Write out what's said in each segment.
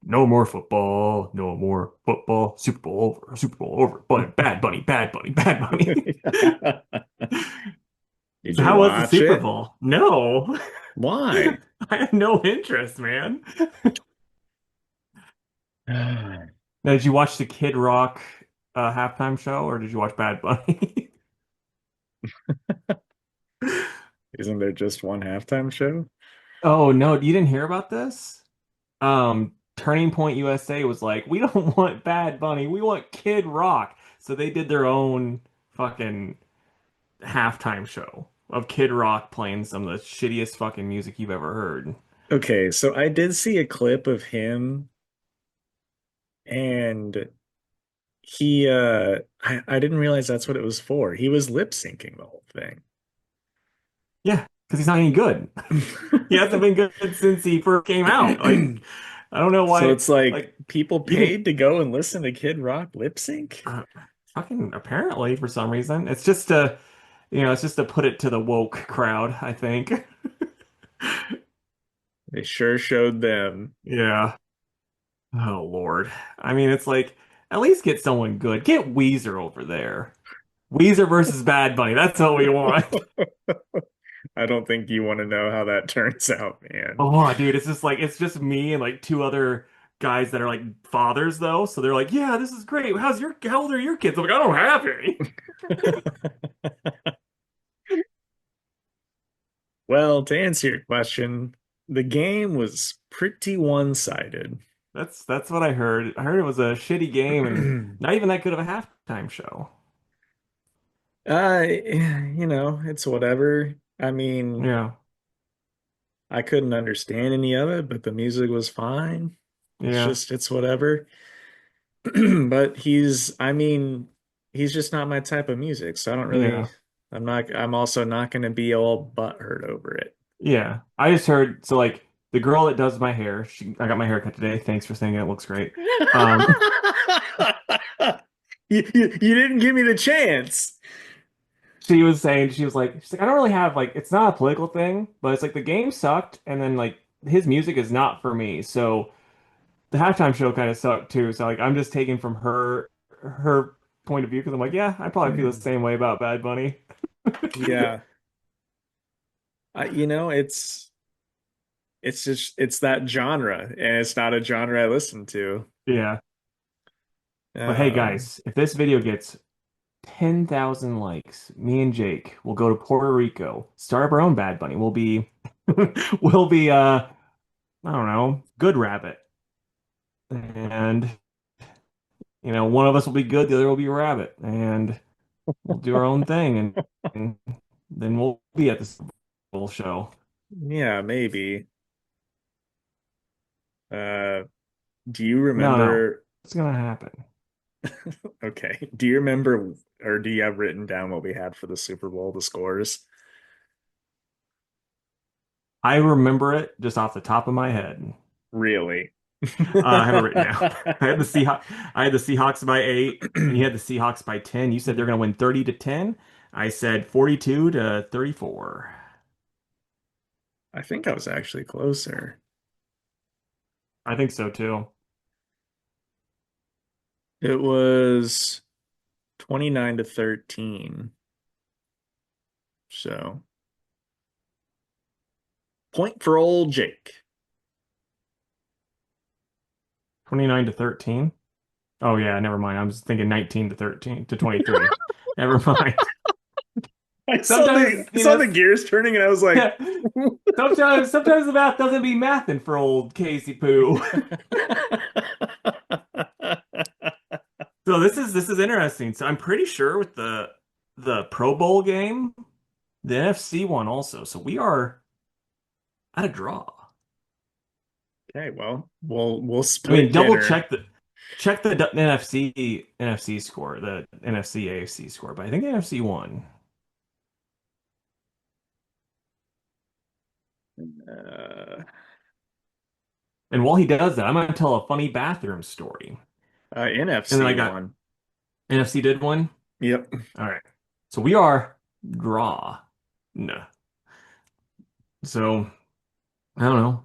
No more football. No more football. Super Bowl over. Super Bowl over. But Bad Bunny, Bad Bunny, Bad Bunny. Did So you how was the watch Super it? Bowl? No. Why? I have no interest, man. Now, did you watch the Kid Rock halftime show or did you watch Bad Bunny? Isn't there just one halftime show? Oh no, you didn't hear about this? Turning Point USA was like, we don't want Bad Bunny, we want Kid Rock. So they did their own fucking halftime show of Kid Rock playing some of the shittiest fucking music you've ever heard. Okay, so I did see a clip of him and I didn't realize that's what it was for. He was lip syncing the whole thing. Yeah, because he's not any good. He hasn't been good since he first came out. Like, I don't know So why. it's like Like, people you can paid to go and listen to Kid Rock lip sync? uh, fucking apparently for some reason, it's just to, it's just to put it to the woke crowd, I think. They sure showed them. Yeah. Oh Lord. I mean, it's like at least get someone good. Get Weezer over there. Weezer versus Bad Bunny. That's what we want. I don't think you want to know how that turns out, man. Oh, dude, it's just like it's just me and like two other guys that are like fathers though. So they're like, "Yeah, this is great. How old are your kids?" I'm like, "I don't have any." Well, to answer your question, the game was pretty one-sided. That's what I heard. I heard it was a shitty game and not even that good of a halftime show. It's whatever. I mean, Yeah. I couldn't understand any of it, but the music was fine. Yeah. It's whatever. But I mean, he's just not my type of music, so I don't really, Yeah. I'm also not going to be all butthurt over it. Yeah. I just heard so like the girl that does my hair, I got my hair cut today. Thanks for saying it. It looks great. Um You didn't give me the chance. she was saying she's like I don't really have like it's not a political thing, but it's like the game sucked and then like his music is not for me. So the halftime show kind of sucked too. So like I'm just taking from her point of view because I'm like, yeah, I probably feel the same way about Bad Bunny. Yeah. It's that genre, and it's not a genre I listen to. Yeah. But hey Um, guys, if this video gets 10,000 likes, me and Jake will go to Puerto Rico, start up our own Bad Bunny. We'll be I don't know, good rabbit. And one of us will be good, the other will be rabbit, and we'll do our own thing and then we'll be at the Super Bowl show. yeah, maybe. Uh, do you No, no. remember? What's gonna happen? Okay, do you remember, or do you have written down what we had for the Super Bowl, the scores? I remember it just off the top of my head. Really? I have it written down. I had the Seahawks by 8, and you had the Seahawks by 10. You said they're gonna win 30-10. I said 42-34. I think I was actually closer. I think so too. It was 29-13. So, point for old Jake. 29-13. Oh yeah, never mind. I was thinking 19-13 to 23. Never mind. Sometimes, I saw the gears turning, and I was like, sometimes the math doesn't be mathing for old Casey Poo. So this is interesting. So I'm pretty sure with the Pro Bowl game, the NFC one also. So we are at a draw. Okay, well, we'll I mean, split double dinner. check the NFC score, the NFC AFC score, but I think the NFC won. Uh, And while he does that, I'm gonna tell a funny bathroom story. And then NFC I got one. NFC did one. Yep. All right. So we are draw. No. So I don't know.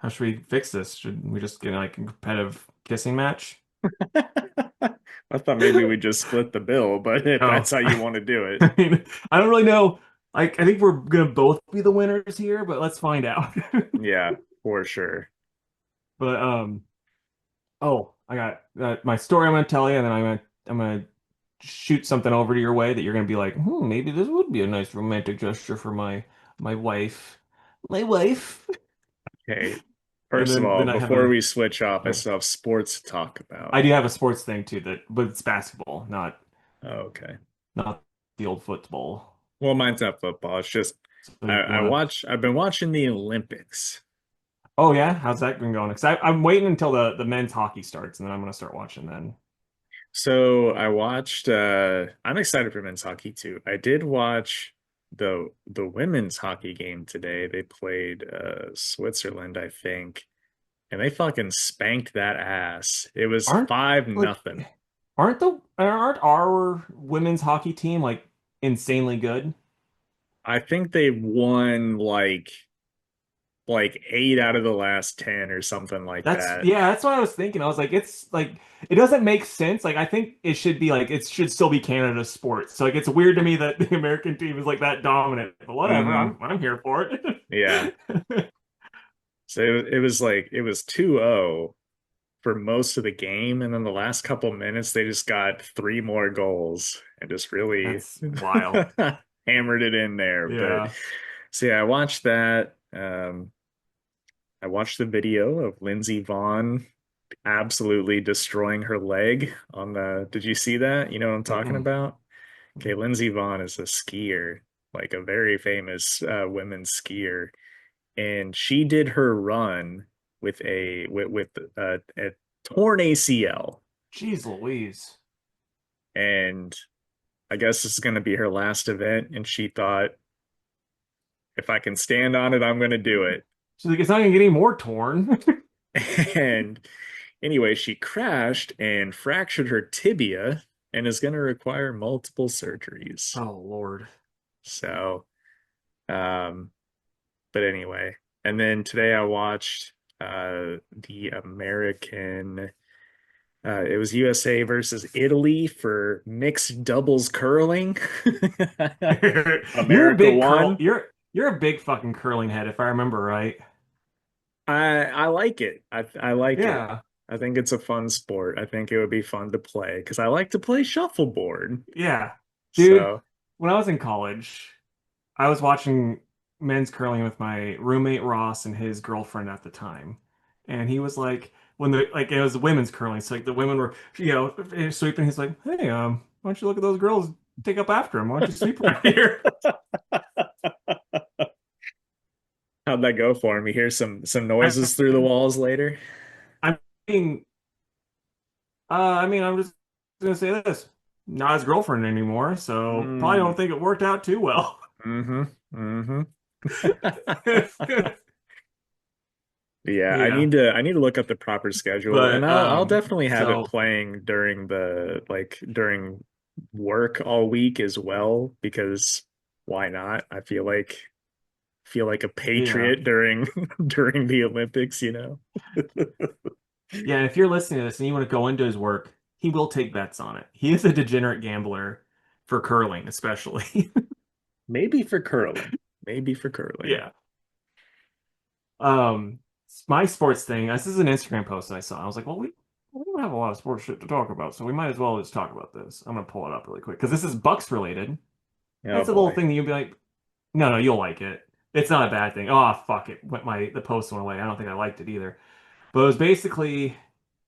How should we fix this? Should we just get like a competitive kissing match? I thought maybe we just split the bill, but if Oh, that's how you want to do it, I mean, I don't really know. Like, I think we're gonna both be the winners here, but let's find out. yeah, for sure. But oh, I got my story I'm gonna tell you, and then I'm gonna shoot something over to your way that you're gonna be like, maybe this would be a nice romantic gesture for my wife, my wife. Okay. And First of all, then I have before a we switch off, I okay. still have sports to talk I about. do have a sports thing too that, but it's basketball, Oh, okay. not the old football. Well, mine's not football. It's just So you wanna? I've been watching the Olympics. Oh yeah, how's that been going? Because I'm waiting until the men's hockey starts, and then I'm gonna start watching then. So I watched I'm excited for men's hockey too. I did watch the women's hockey game today. They played Switzerland, I think, and they fucking spanked that ass. It was Aren't five like nothing. aren't our women's hockey team like insanely good? I think they won like 8 out of the last 10 or something like That's that. yeah, that's what I was thinking. I was like, it's like it doesn't make sense. Like I think it should be like it should still be Canada's sport. So like it's weird to me that the American team is like that dominant. But whatever, Hmm. I'm here for Yeah. it. So it was like it was 2-0 for most of the game, and then the last couple minutes they just got three more goals and just really That's wild. hammered it in there. But Yeah. so yeah, I watched that. I watched the video of Lindsey Vonn absolutely destroying her leg on the. Did you see that? You know what I'm talking Mm-mm. about? Okay, Lindsey Vonn is a skier, like a very famous women's skier, and she did her run with a torn ACL, Jeez Louise. and I guess this is going to be her last event, and she thought, if I can stand on it, I'm going to do it. She's like, it's not gonna get any more torn. And anyway, she crashed and fractured her tibia and is going to require multiple surgeries. Oh Lord. So, um, but anyway, and then today I watched the American. It was USA versus Italy for mixed doubles curling. You're a America big curl. won. You're a big fucking curling head, if I remember right. I like it. I like it. Yeah. I think it's a fun sport. I think it would be fun to play because I like to play shuffleboard. Yeah. Dude, So when I was in college, I was watching men's curling with my roommate Ross and his girlfriend at the time. And he was like, when the like it was women's curling, so like the women were, sweeping. He's like, hey, why don't you look at those girls, take up after them? Why don't you sweep around here? how'd that go for him? You hear some I noises through the walls later? I mean, I'm just gonna say this. Not his girlfriend anymore, so probably Mm, don't think it worked out too well. mm-hmm. Mm-hmm. Yeah, Yeah. I need to look up the proper schedule, and But I'll definitely have it so playing during during work all week as well, because why not? Feel like a yeah. patriot during during the Olympics, you know? Yeah, and if you're listening to this and you want to go into his work, he will take bets on it. He is a degenerate gambler for curling, especially. Maybe for curling. Maybe for curling. Yeah. Um, my sports thing, this is an Instagram post that I saw. I was like, well, we don't have a lot of sports shit to talk about, so we might as well just talk about this. I'm gonna pull it up really quick because this is Bucks related. Oh That's a little boy. thing that you'll be like, no, you'll like it. It's not a bad thing. Oh, fuck it. The post went away. I don't think I liked it either. But it was basically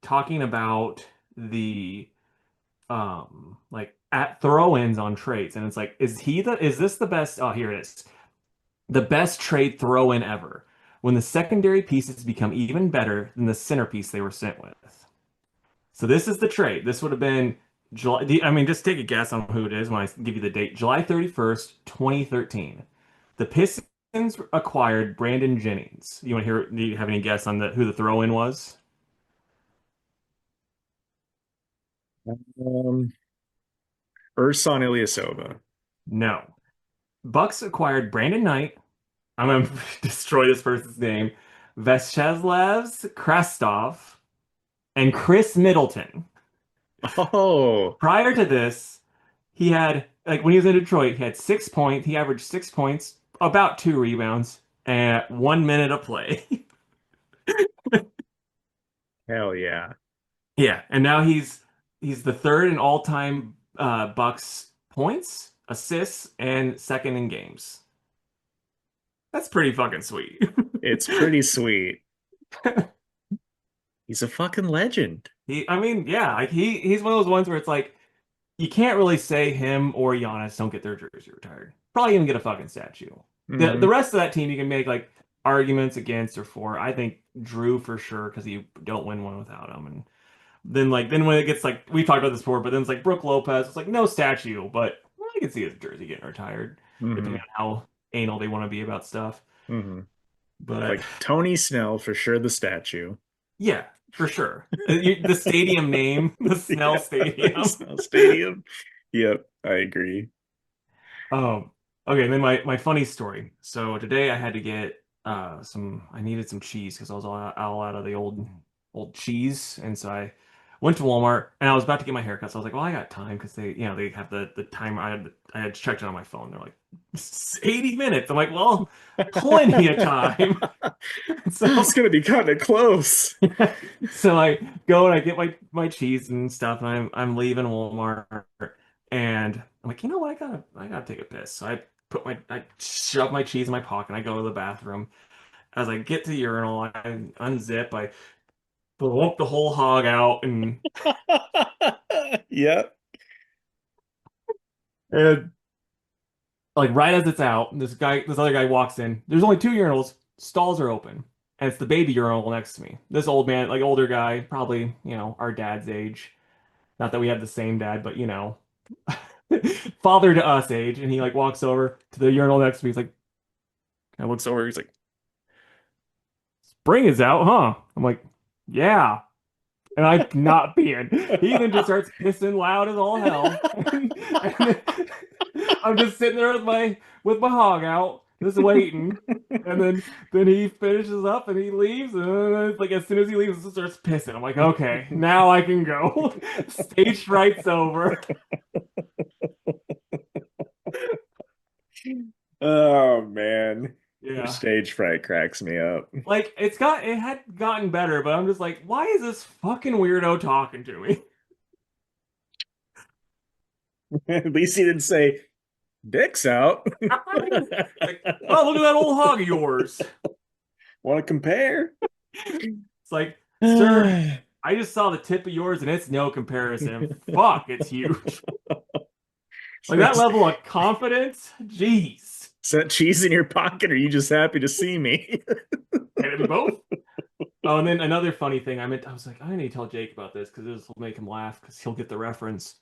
talking about the like at throw-ins on trades. And it's like, is this the best? Oh, here it is. The best trade throw-in ever. When the secondary pieces become even better than the centerpiece they were sent with. So this is the trade. This would have been July. I mean, just take a guess on who it is when I give you the date. July 31st, 2013. The Pistons acquired Brandon Jennings. You want to hear? Do you have any guess on who the throw-in was? Um, Ursan Ilyasova. No. Bucks acquired Brandon Knight. I'm gonna destroy this person's name. Vyacheslav Krastov, and Chris Middleton. Oh, Prior to this, he had like when he was in Detroit, he had 6 points. He averaged 6 points, about 2 rebounds, and 1 minute of play. hell yeah. Yeah, and now he's the third in all-time Bucks points, assists, and second in games. That's pretty fucking sweet. It's pretty sweet. He's a fucking legend. I mean, yeah, like he's one of those ones where it's like you can't really say him or Giannis don't get their jersey retired. Probably even get a fucking statue. The Hmm. rest of that team you can make like arguments against or for. I think Drew for sure because you don't win one without him. And then when it gets like we talked about this before, but then it's like Brooke Lopez. It's like no statue, but I can see his jersey getting retired Hmm. depending on how anal they want to be about stuff. Hmm. But Like Tony Snell for sure, the statue. yeah, for sure. The stadium name, the Snell Yeah, Stadium. Snell Stadium. Yep, I agree. Um, okay, and then my funny story. So today I had to get I needed some cheese because I was all out of the old cheese, and so I went to Walmart and I was about to get my haircut. So I was like, well, I got time because they have the timer. I had checked it on my phone. They're like 80 minutes. I'm like, well, plenty of time. It's So gonna be kind of close. so I go and I get my cheese and stuff, and I'm leaving Walmart, and I'm like, you know what? I gotta take a piss. So I shove my cheese in my pocket. And I go to the bathroom. As I get to the urinal, I unzip. I lump the whole hog out, Yep. and like right as it's out, this other guy walks in. There's only two urinals. Stalls are open, and it's the baby urinal next to me. This old man, like older guy, probably our dad's age. Not that we have the same dad, but father to us age. And he like walks over to the urinal next to me. He's like, I looks over. He's like, spring is out, huh? I'm like, yeah. And I'm not peeing. He then just starts pissing loud as all hell. And I'm just sitting there with my hog out, just waiting. And then he finishes up and he leaves. And then it's like as soon as he leaves, he starts pissing. I'm like, okay, now I can go. Stage fright's over. Oh man, your Yeah. stage fright cracks me up. Like it had gotten better, but I'm just like, why is this fucking weirdo talking to me? At least he didn't say dick's out. Like, oh, look at that old hog of yours. Want to compare? It's like, sir, I just saw the tip of yours and it's no comparison. Fuck, it's huge. Like that Is level of confidence, jeez. that cheese in your pocket, or are you just happy to see me? Can it be both? Oh, and then another funny thing, I was like, I need to tell Jake about this because this will make him laugh because he'll get the reference.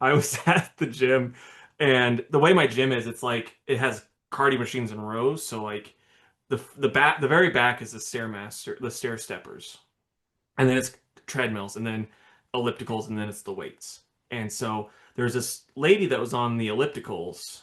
I was at the gym, and the way my gym is, it's like it has cardio machines in rows. So like the very back is the stairmaster, the stair steppers, and then it's treadmills, and then ellipticals, and then it's the weights. And so there's this lady that was on the ellipticals,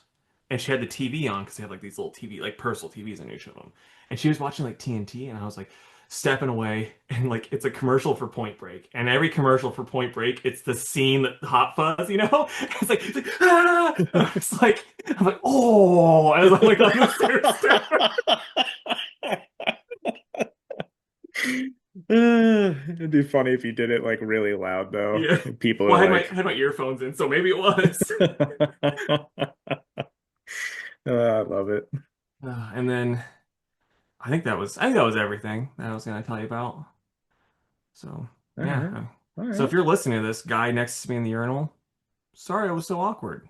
and she had the TV on because they had like these little TV, like personal TVs in each of them, and she was watching like TNT, and I was like stepping away, and like it's a commercial for Point Break, and every commercial for Point Break, it's the scene that Hot Fuzz, it's like ah! I'm like, oh, as I'm like on the stair stepper. It'd be funny if you did it like really loud though. Yeah. People Well, are I had my earphones in, so maybe it like, was. I love it. And then I think that was everything that I was gonna tell you about. So All yeah. right. All So right. if you're listening to this guy next to me in the urinal, sorry I was so awkward.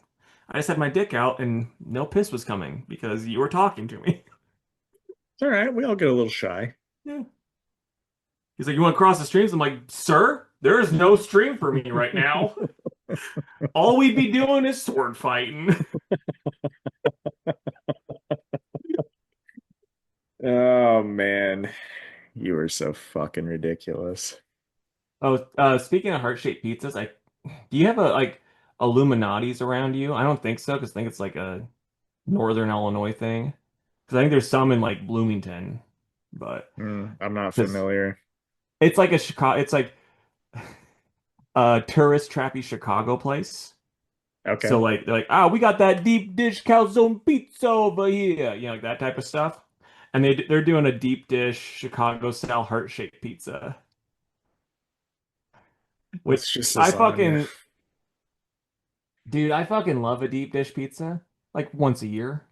I just had my dick out and no piss was coming because you were talking to me. It's all right. We all get a little shy. Yeah. He's like, you want to cross the streams? I'm like, sir, there is no stream for me right now. All we'd be doing is sword fighting. Oh man, you are so fucking ridiculous. Oh, speaking of heart-shaped pizzas, do you have a like Illuminati's around you? I don't think so, because I think it's like a Northern Illinois thing. Because I think there's some in like Bloomington. but I'm not because familiar. it's like a Chicago, it's like a tourist trappy Chicago place. So Okay. like they're like, ah, we got that deep dish calzone pizza over here, like that type of stuff. And they're doing a deep dish Chicago style heart shaped pizza, which It's just I lasagna. fucking dude, I fucking love a deep dish pizza like once a year.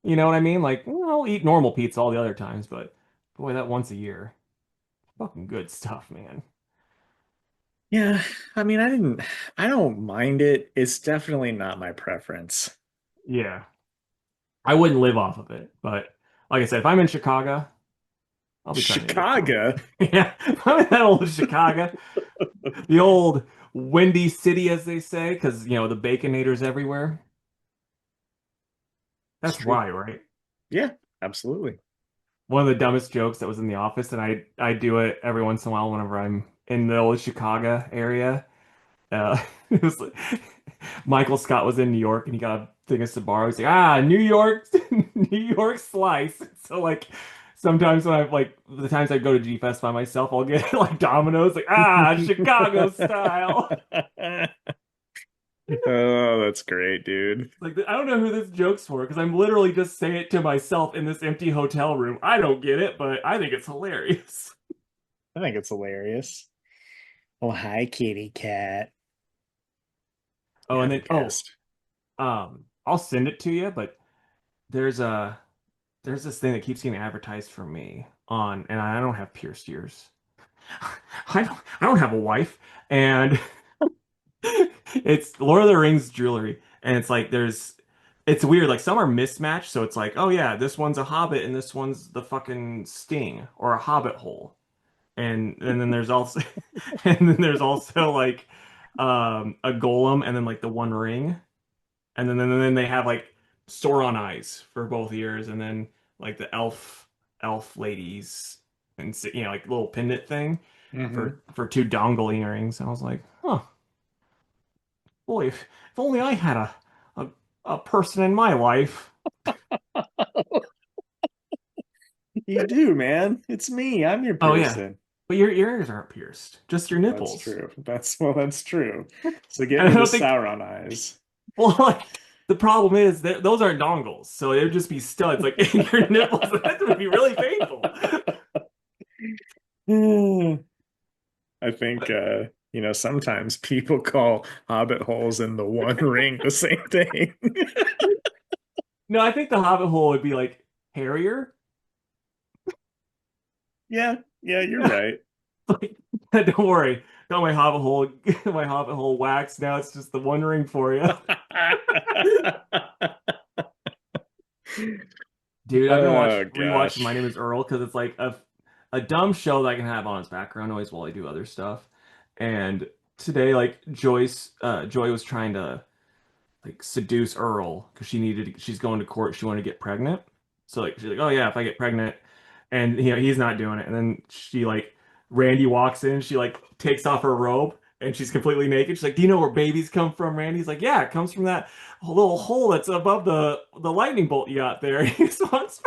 You know what I mean? Like, I'll eat normal pizza all the other times, but boy, that once a year, fucking good stuff, man. Yeah, I mean, I don't mind it. It's definitely not my preference. Yeah, I wouldn't live off of it, but like I said, if I'm in Chicago, I'll be trying to get some. Chicago. Yeah, if I'm in that old Chicago, the old Windy City, as they say, because the Baconators everywhere. It's That's true. why, right? Yeah, absolutely. One of the dumbest jokes that was in The Office, and I do it every once in a while whenever I'm in the old Chicago area. It was like, Michael Scott was in New York and he got a thing of Sbarro. He's like, New York, New York slice. So like sometimes when I like the times I go to G Fest by myself, I'll get like Domino's, like Chicago style. Oh, that's great, dude. Like I don't know who this joke's for because I'm literally just saying it to myself in this empty hotel room. I don't get it, but I think it's hilarious. I think it's hilarious. Oh, hi, kitty cat. Oh, You and have a then guest. I'll send it to you, but there's a there's this thing that keeps getting advertised for me on, and I don't have pierced ears. I don't have a wife, and it's Lord of the Rings jewelry, and it's like it's weird. Like some are mismatched, so it's like, oh yeah, this one's a Hobbit, and this one's the fucking Sting or a Hobbit hole, and then there's also and then there's also like a golem, and then like the One Ring. And then they have like Sauron eyes for both ears, and then like the elf ladies, and like little pendant thing Hmm. for two dongle earrings. And I was like, huh, boy, if only I had a a person in my life. You do, man. It's me. I'm your Oh yeah, person. but your ears aren't pierced, just your That's nipples. true. That's true. So get And me I the don't think, Sauron eyes. well, like the problem is that those aren't dongles, so it would just be studs like in your nipples. That would be really painful. I think sometimes people call hobbit holes in the one ring the same thing. No, I think the Hobbit hole would be like hairier. Yeah, yeah, you're right. Like, don't worry, got my Hobbit hole, my Hobbit hole waxed. Now it's just the one ring for you, dude. I've been Oh rewatching My gosh. Name Is Earl because it's like a dumb show that I can have on as background noise while I do other stuff. And today, like Joy was trying to like seduce Earl because she's going to court. She wanted to get pregnant. So like she's like, oh yeah, if I get pregnant, and he's not doing it. And then Randy walks in. She like takes off her robe and she's completely naked. She's like, do you know where babies come from, Randy's like, yeah, it comes from that little hole that's above the lightning bolt you got there. He's wants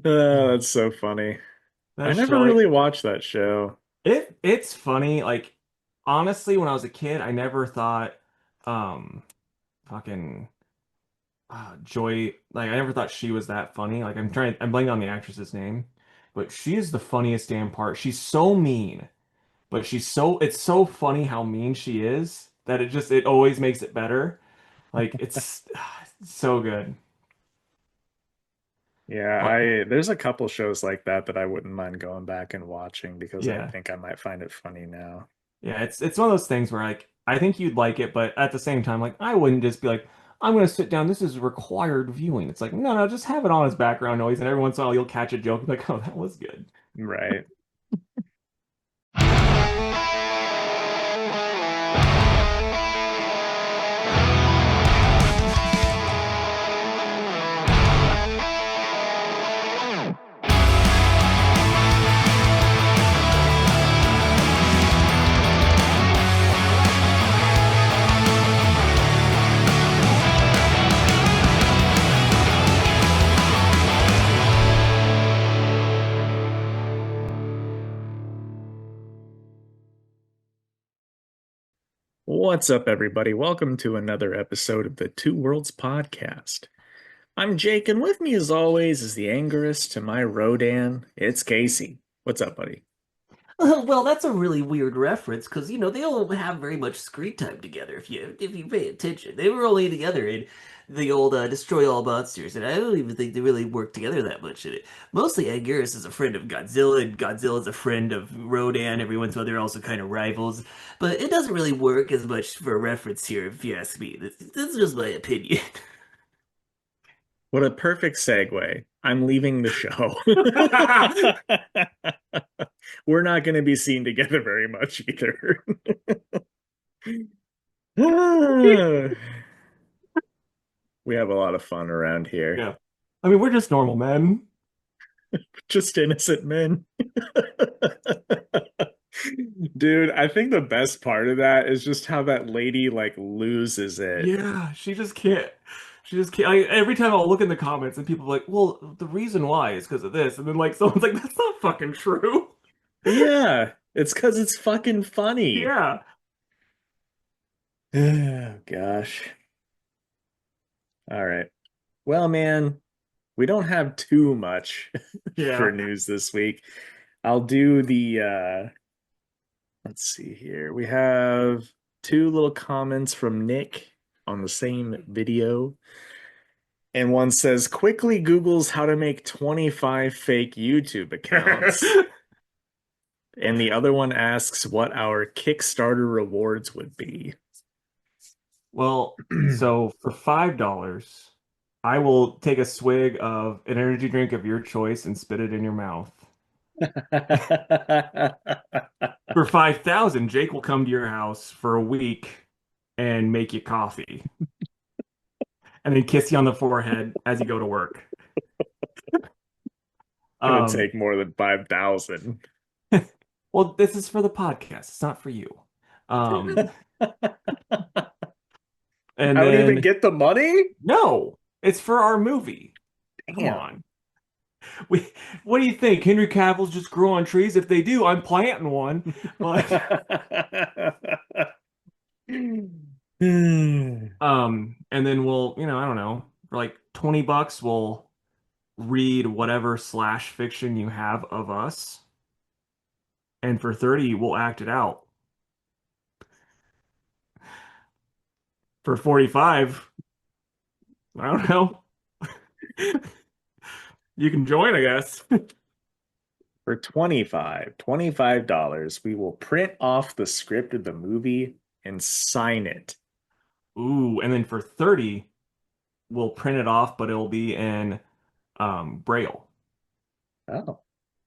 Oh, that's so funny. I that never show. really watched that show. It's funny. Like honestly, when I was a kid, I never thought um fucking Joy, like I never thought she was that funny. Like I'm blanking on the actress's name, but she is the funniest damn part. She's so mean, but it's so funny how mean she is that it always makes it better. Like it's so good. Yeah, But I there's a couple shows like that that I wouldn't mind going back and watching because I yeah, think I might find it funny now. yeah, it's one of those things where like I think you'd like it, but at the same time, like I wouldn't just be like, I'm gonna sit down. This is required viewing. It's like no, just have it on as background noise, and every once in a while you'll catch a joke and be like, oh, that was good. Right. What's up, everybody? Welcome to another episode of the Two Worlds Podcast. I'm Jake, and with me, as always, is the Angerus to my Rodan. It's Casey. What's up, buddy? Well, that's a really weird reference because they don't have very much screen time together. If you pay attention, they were only together in the old Destroy All Monsters, and I don't even think they really worked together that much in it. Mostly, Anguirus is a friend of Godzilla, and Godzilla is a friend of Rodan. Every once in a while, they're also kind of rivals, but it doesn't really work as much for a reference here, if you ask me. This is just my opinion. What a perfect segue. I'm leaving the show. We're not going to be seen together very much either. We have a lot of fun around here. Yeah. I mean, we're just normal men. Just innocent men. Dude, I think the best part of that is just how that lady like loses it. Yeah, she just can't. She just can't. Every time I'll look in the comments and people are like, well, the reason why is because of this. And then like someone's like, that's not fucking true. Yeah, it's because it's fucking funny. Yeah. Oh gosh. All right. Well, man, we don't have too much for Yeah. news this week. I'll do the let's see here. We have two little comments from Nick on the same video. And one says, quickly Googles how to make 25 fake YouTube accounts. And the other one asks what our Kickstarter rewards would be. Well, so for $5, I will take a swig of an energy drink of your choice and spit it in your mouth. For 5,000, Jake will come to your house for a week and make you coffee and then kiss you on the forehead as you go to work. Gonna Um, take more than 5,000. well, this is for the podcast. It's not for you. Um, and I don't even then get the money? no, it's for our movie. Come Damn. on. We, what do you think? Henry Cavill's just grow on trees? If they do, I'm planting one. But and then we'll, I don't know, for like $20, we'll read whatever slash fiction you have of us. And for 30, we'll act it out. For 45, I don't know. You can join, I guess. For $25, we will print off the script of the movie and sign it. Ooh, and then for 30, we'll print it off, but it'll be in Braille Oh,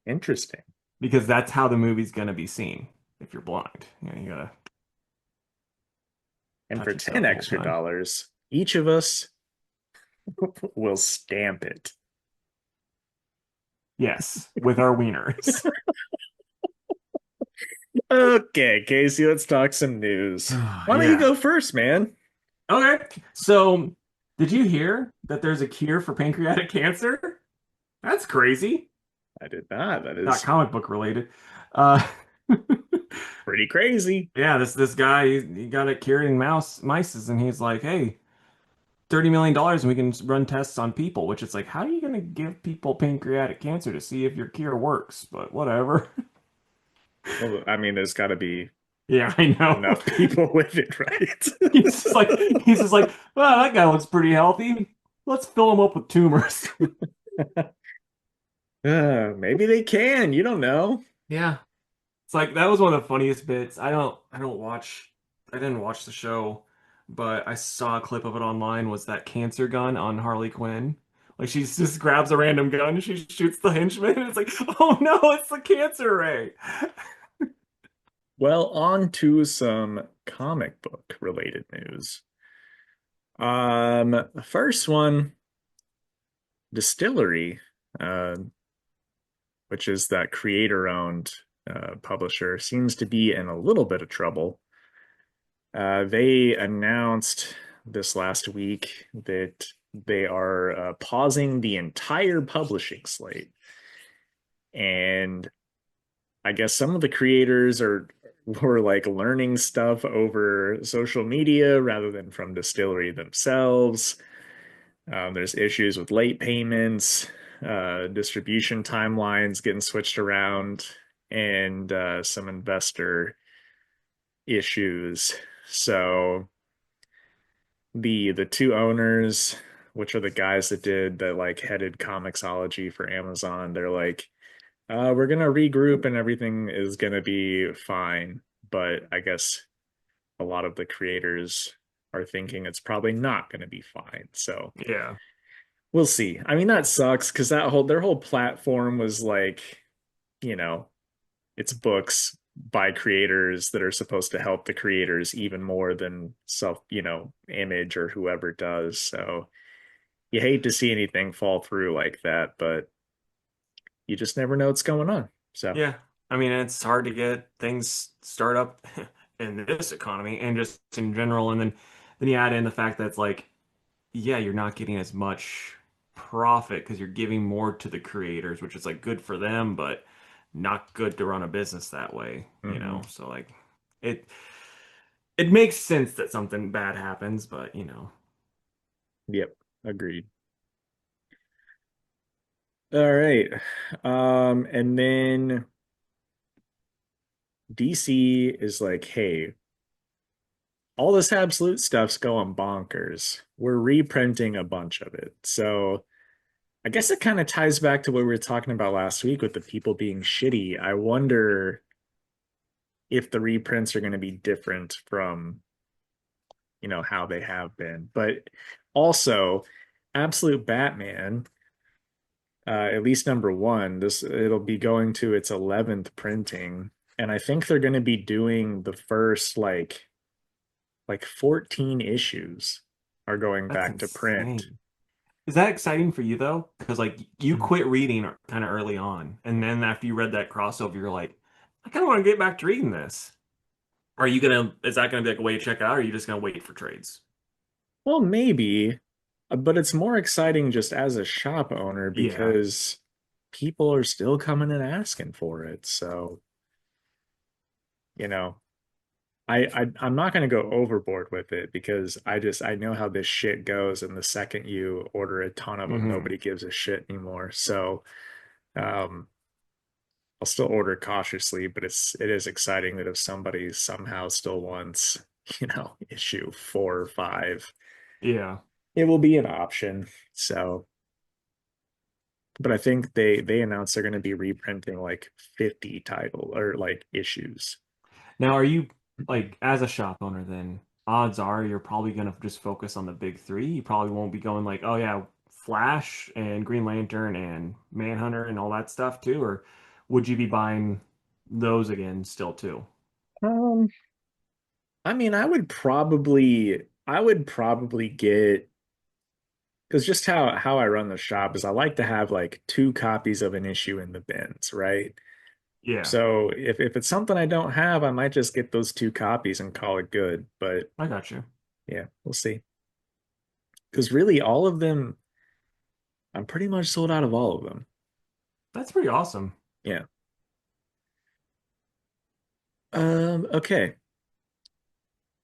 interesting. because that's how the movie's gonna be seen if you're blind. You gotta And touch for yourself 10 the whole extra time. dollars, each of us will stamp it. Yes, with our wieners. Okay, Casey, let's talk some news. Why don't you Yeah. go first, man? Okay. So, did you hear that there's a cure for pancreatic cancer? That's crazy. I did not. That Not is comic book related. Uh, pretty crazy. yeah, this guy he got it cured in mice, and he's like, hey, $30 million and we can run tests on people, which it's like, how are you gonna give people pancreatic cancer to see if your cure works? But whatever. Well, I mean, there's got to be Yeah, I know. enough people with it, right? He's just like, well, that guy looks pretty healthy. Let's fill him up with tumors. Maybe they can. You don't know. Yeah. It's like that was one of the funniest bits. I didn't watch the show, but I saw a clip of it online was that cancer gun on Harley Quinn. Like she just grabs a random gun and she shoots the henchman and it's like, oh no, it's the cancer ray. Well, on to some comic book related news. The first one, Distillery, uh, which is that creator-owned publisher, seems to be in a little bit of trouble. They announced this last week that they are pausing the entire publishing slate. And I guess some of the creators are were like learning stuff over social media rather than from distillery themselves. There's issues with late payments, distribution timelines getting switched around, and some investor issues. So the two owners, which are the guys that like headed Comixology for Amazon, they're like, we're gonna regroup and everything is gonna be fine. But I guess a lot of the creators are thinking it's probably not gonna be fine. So Yeah. we'll see. I mean, that sucks because that whole their whole platform was like, you know, it's books by creators that are supposed to help the creators even more than self, image or whoever does. So you hate to see anything fall through like that, but you just never know what's going on. So, Yeah. I mean, it's hard to get things start up in this economy and just in general. And then you add in the fact that it's like, yeah, you're not getting as much profit because you're giving more to the creators, which is like good for them, but not good to run a business that way, you mhm. know? So like it it makes sense that something bad happens, but Yep, agreed. All right. And then DC is like, hey, all this absolute stuff's going bonkers. We're reprinting a bunch of it. So I guess it kind of ties back to what we were talking about last week with the people being shitty. I wonder if the reprints are going to be different from, how they have been. But also, Absolute Batman, at least number one, this it'll be going to its 11th printing, and I think they're going to be doing the first like 14 issues are going that's back to print. insane. Is that exciting for you though? Because like you quit reading kind of early on, and then after you read that crossover, you're like, I kind of want to get back to reading this. Are you gonna? Is that gonna be like a way to check out, or are you just gonna wait for trades? Well, maybe, but it's more exciting just as a shop owner Yeah. because people are still coming and asking for it. So, you know, I'm not going to go overboard with it because I know how this shit goes, and the second you order a ton of them, Hmm. nobody gives a shit anymore. So, um, I'll still order cautiously, but it is exciting that if somebody somehow still wants, issue 4 or 5, Yeah. it will be an option. So, but I think they announced they're going to be reprinting like 50 title or like issues. Now, are you like as a shop owner, then odds are you're probably gonna just focus on the big three. You probably won't be going like, oh yeah, Flash and Green Lantern and Manhunter and all that stuff too, or would you be buying those again still too? Um, I mean, I would probably get because just how I run the shop is I like to have like 2 copies of an issue in the bins, right? Yeah, So if it's something I don't have, I might just get those 2 copies and call it good. But I got you. yeah, we'll see. Because really, all of them, I'm pretty much sold out of all of them. That's pretty awesome. Yeah. Okay.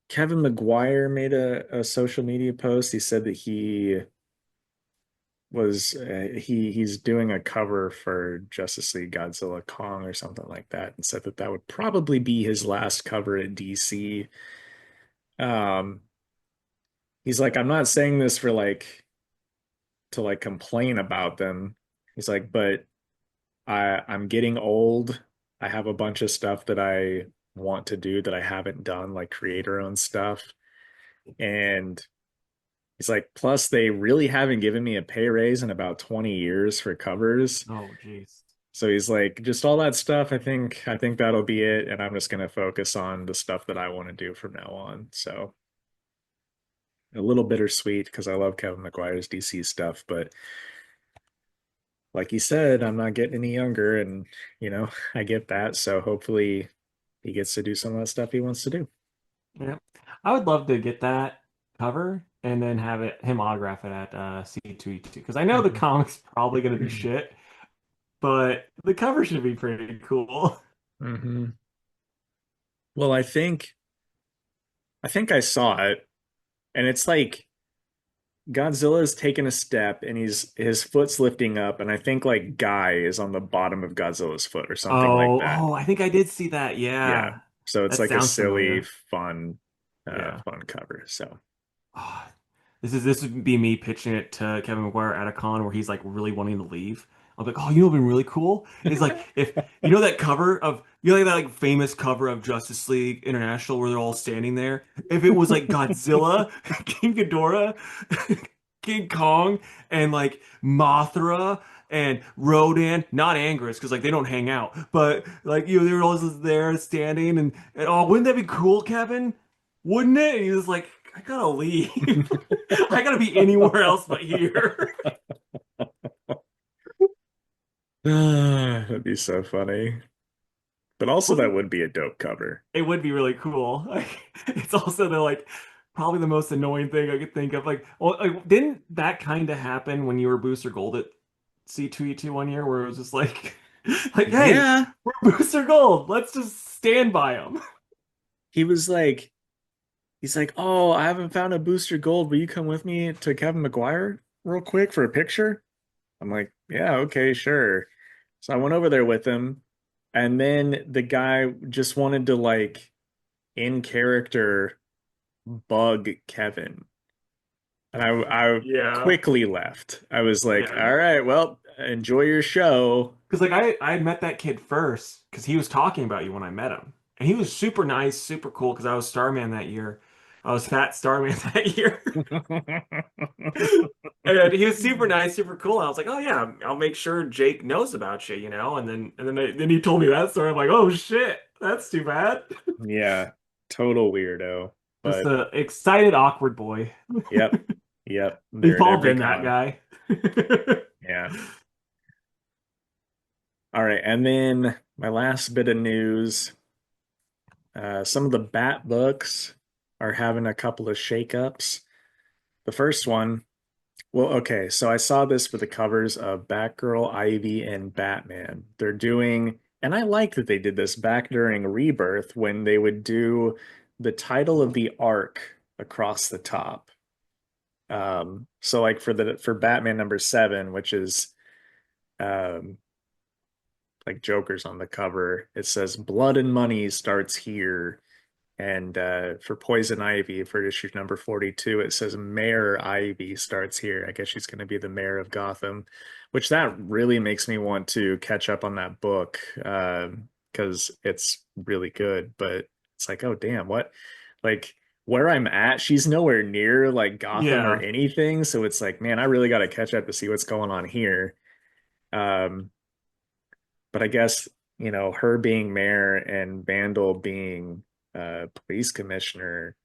Kevin McGuire made a social media post. He said that he's doing a cover for Justice League Godzilla Kong or something like that, and said that that would probably be his last cover at DC. Um, he's like, I'm not saying this for like to like complain about them. He's like, but I'm getting old. I have a bunch of stuff that I want to do that I haven't done, like creator owned stuff. And he's like, plus they really haven't given me a pay raise in about 20 years for covers. Oh, jeez. So he's like, just all that stuff, I think that'll be it. And I'm just gonna focus on the stuff that I want to do from now on. So a little bittersweet because I love Kevin McGuire's DC stuff, but like he said, I'm not getting any younger, and I get that. So hopefully he gets to do some of that stuff he wants to do. Yeah, I would love to get that cover and then have it him autograph it at C2E2 because I know the Mhm. comic's probably gonna be shit, but the cover should be pretty cool. hmm Well, I think I saw it, and it's like Godzilla's taking a step and his foot's lifting up, and I think like Guy is on the bottom of Godzilla's foot or something like that. I think I did see that. Yeah. Yeah. So it's That like a sounds silly, familiar. fun, Yeah. fun cover. So Oh, this would be me pitching it to Kevin McGuire at a con where he's like really wanting to leave. I'm like, oh, you know what'd been really cool? Is like if you know that cover of that like famous cover of Justice League International where they're all standing there. If it was like Godzilla, King Ghidorah, King Kong, and like Mothra and Rodan, not Anguirus because like they don't hang out, but like they were all just there standing and oh, wouldn't that be cool, Kevin? Wouldn't it? And he was like, I gotta leave. I gotta be anywhere else but here. that'd be so funny. But also that Wasn't would be a dope cover. it would be really cool. Like, it's also the like probably the most annoying thing I could think of. Like, well, like, didn't that kind of happen when you were Booster Gold at C2E2 one year, where it was just like, like, hey, Yeah. we're Booster Gold. Let's just stand by them. He was like, he's like, oh, I haven't found a booster gold. Will you come with me to Kevin McGuire real quick for a picture? I'm like, yeah, okay, sure. So I went over there with him, and then the guy just wanted to like in character bug Kevin. And I Yeah, quickly left. I was like, yeah. all right, well, enjoy your show. Because like I had met that kid first because he was talking about you when I met him, and he was super nice, super cool. Because I was Starman that year, I was Fat Starman that year, and he was super nice, super cool. I was like, oh yeah, I'll make sure Jake knows about you, you know. And then he told me that story. I'm like, oh shit, that's too bad. Yeah, total weirdo. Just But a excited, awkward boy. yep, yep, We've they're at all every been that con. guy. Yeah. All right, and then my last bit of news, some of the Bat books are having a couple of shakeups. The first one, well, okay, so I saw this for the covers of Batgirl, Ivy, and Batman. They're doing, and I like that they did this back during Rebirth when they would do the title of the arc across the top. So like for Batman number 7, which is um like Joker's on the cover, it says Blood and Money starts here. And for Poison Ivy, for issue number 42, it says Mayor Ivy starts here. I guess she's going to be the mayor of Gotham, which that really makes me want to catch up on that book because it's really good. But it's like, oh, damn, what? Like, where I'm at, she's nowhere near like Gotham or Yeah. anything. So it's like, man, I really got to catch up to see what's going on here. Um, but I guess, her being mayor and Vandal being police commissioner,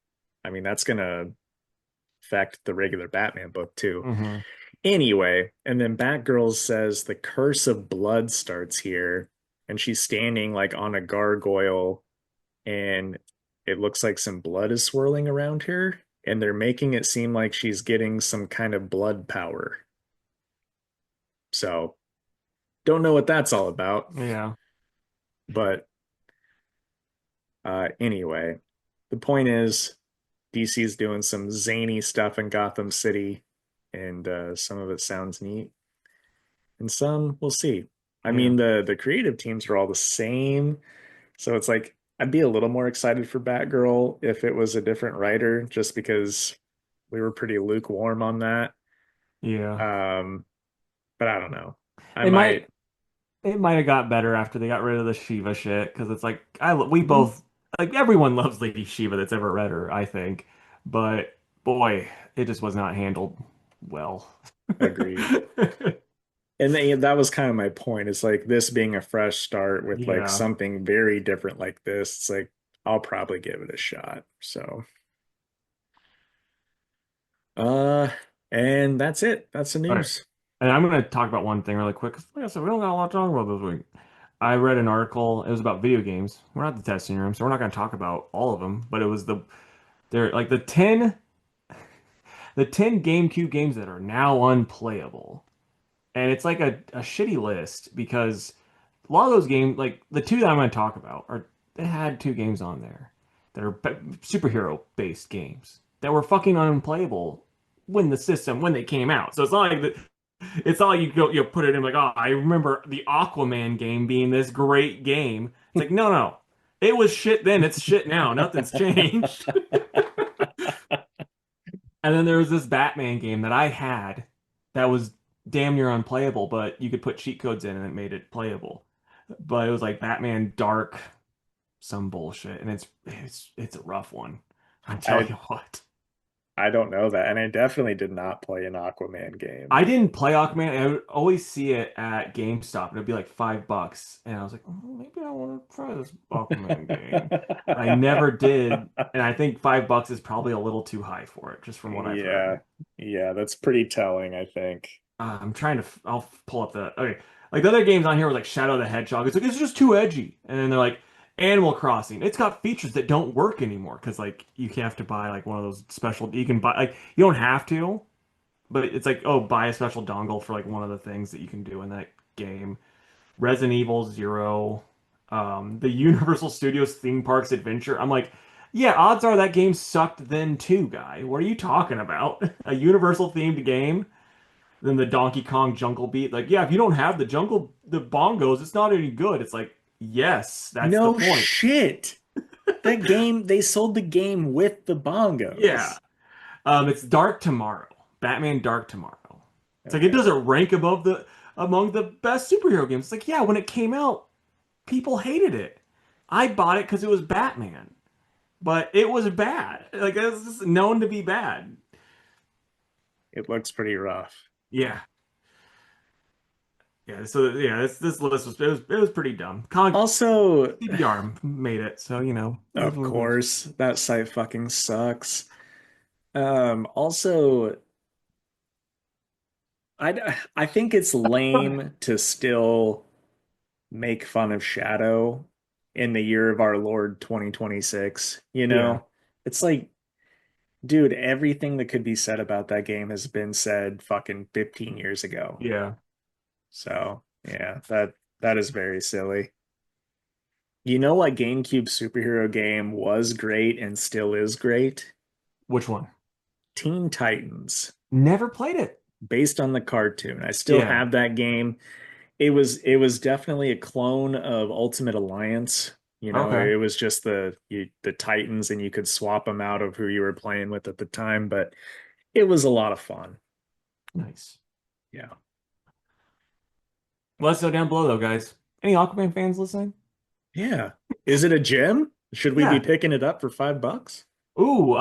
I mean, that's going to affect the regular Batman book too. Hmm. Anyway, and then Batgirl says the curse of blood starts here, and she's standing like on a gargoyle, and it looks like some blood is swirling around her, and they're making it seem like she's getting some kind of blood power. So, don't know what that's all about, Yeah. but anyway, the point is DC's doing some zany stuff in Gotham City, and some of it sounds neat, and some we'll see. I Yeah. mean, the creative teams are all the same, so it's like I'd be a little more excited for Batgirl if it was a different writer, just because we were pretty lukewarm on that. Yeah. Um, but I don't know. I It might. might it might have got better after they got rid of the Shiva shit because it's like we Mhm. both like everyone loves Lady Shiva that's ever read her, I think. But boy, it just was not handled well. Agreed. And that was kind of my point. It's like this being a fresh start with like Yeah. something very different like this. It's like I'll probably give it a shot. So, uh, and that's it. That's the All right. news. And I'm gonna talk about one thing really quick. 'Cause like I said, we don't got a lot to talk about this week. I read an article. It was about video games. We're not the testing room, so we're not gonna talk about all of them. But it was they're like the ten GameCube games that are now unplayable. And it's like a shitty list because a lot of those games, like the two that I'm going to talk about, are they had two games on there that are superhero based games that were fucking unplayable when they came out. So it's not like it's not like you put it in like, oh, I remember the Aquaman game being this great game. It's like, no, no. It was shit then, it's shit now. Nothing's changed. And then there was this Batman game that I had that was damn near unplayable, but you could put cheat codes in and it made it playable. But it was like Batman Dark, some bullshit, and it's a rough one. I tell I you what. I don't know that, and I definitely did not play an Aquaman game. I didn't play Aquaman. I would always see it at GameStop. It'd be like $5, and I was like, oh, maybe I want to try this Aquaman game. But I never did, and I think $5 is probably a little too high for it, just from what I've Yeah, heard. yeah, that's pretty telling, I think. I'm trying to. I'll pull up the. Okay, like the other games on here was like Shadow the Hedgehog. It's like it's just too edgy, and then they're like Animal Crossing. It's got features that don't work anymore because like you have to buy like one of those special. You can buy like you don't have to, but it's like oh buy a special dongle for like one of the things that you can do in that game. Resident Evil Zero, the Universal Studios Theme Parks Adventure. I'm like. Yeah, odds are that game sucked then too, guy. What are you talking about? A Universal themed game? Then the Donkey Kong Jungle Beat. Like, yeah, if you don't have the bongos, it's not any good. It's like, yes, that's the No point. shit. That game, they sold the game with the Yeah. bongos. It's Dark Tomorrow. Batman Dark Tomorrow. It's like it Okay. doesn't rank above the among the best superhero games. It's like, yeah, when it came out, people hated it. I bought it because it was Batman, but it was bad. Like it's just known to be bad. It looks pretty rough. Yeah. Yeah, so yeah, this list was pretty dumb. Con Also, CBR made it, so it is of what it is. course, that site fucking sucks. Also, I think it's lame to still make fun of Shadow in the year of our Lord 2026, you Yeah, know? It's like, dude, everything that could be said about that game has been said fucking 15 years ago. yeah. So, yeah, that is very silly. You know what GameCube superhero game was great and still is great? Which one? Teen Titans, Never played it. based on the cartoon. I still Yeah. have that game. It was definitely a clone of Ultimate Alliance. You know, Okay. it was just the Titans, and you could swap them out of who you were playing with at the time, but it was a lot of fun. Nice. Yeah. Let's go down below though, guys. Any Aquaman fans listening? Yeah. Is it a gem? Should we be Yeah. picking it up for $5? Ooh,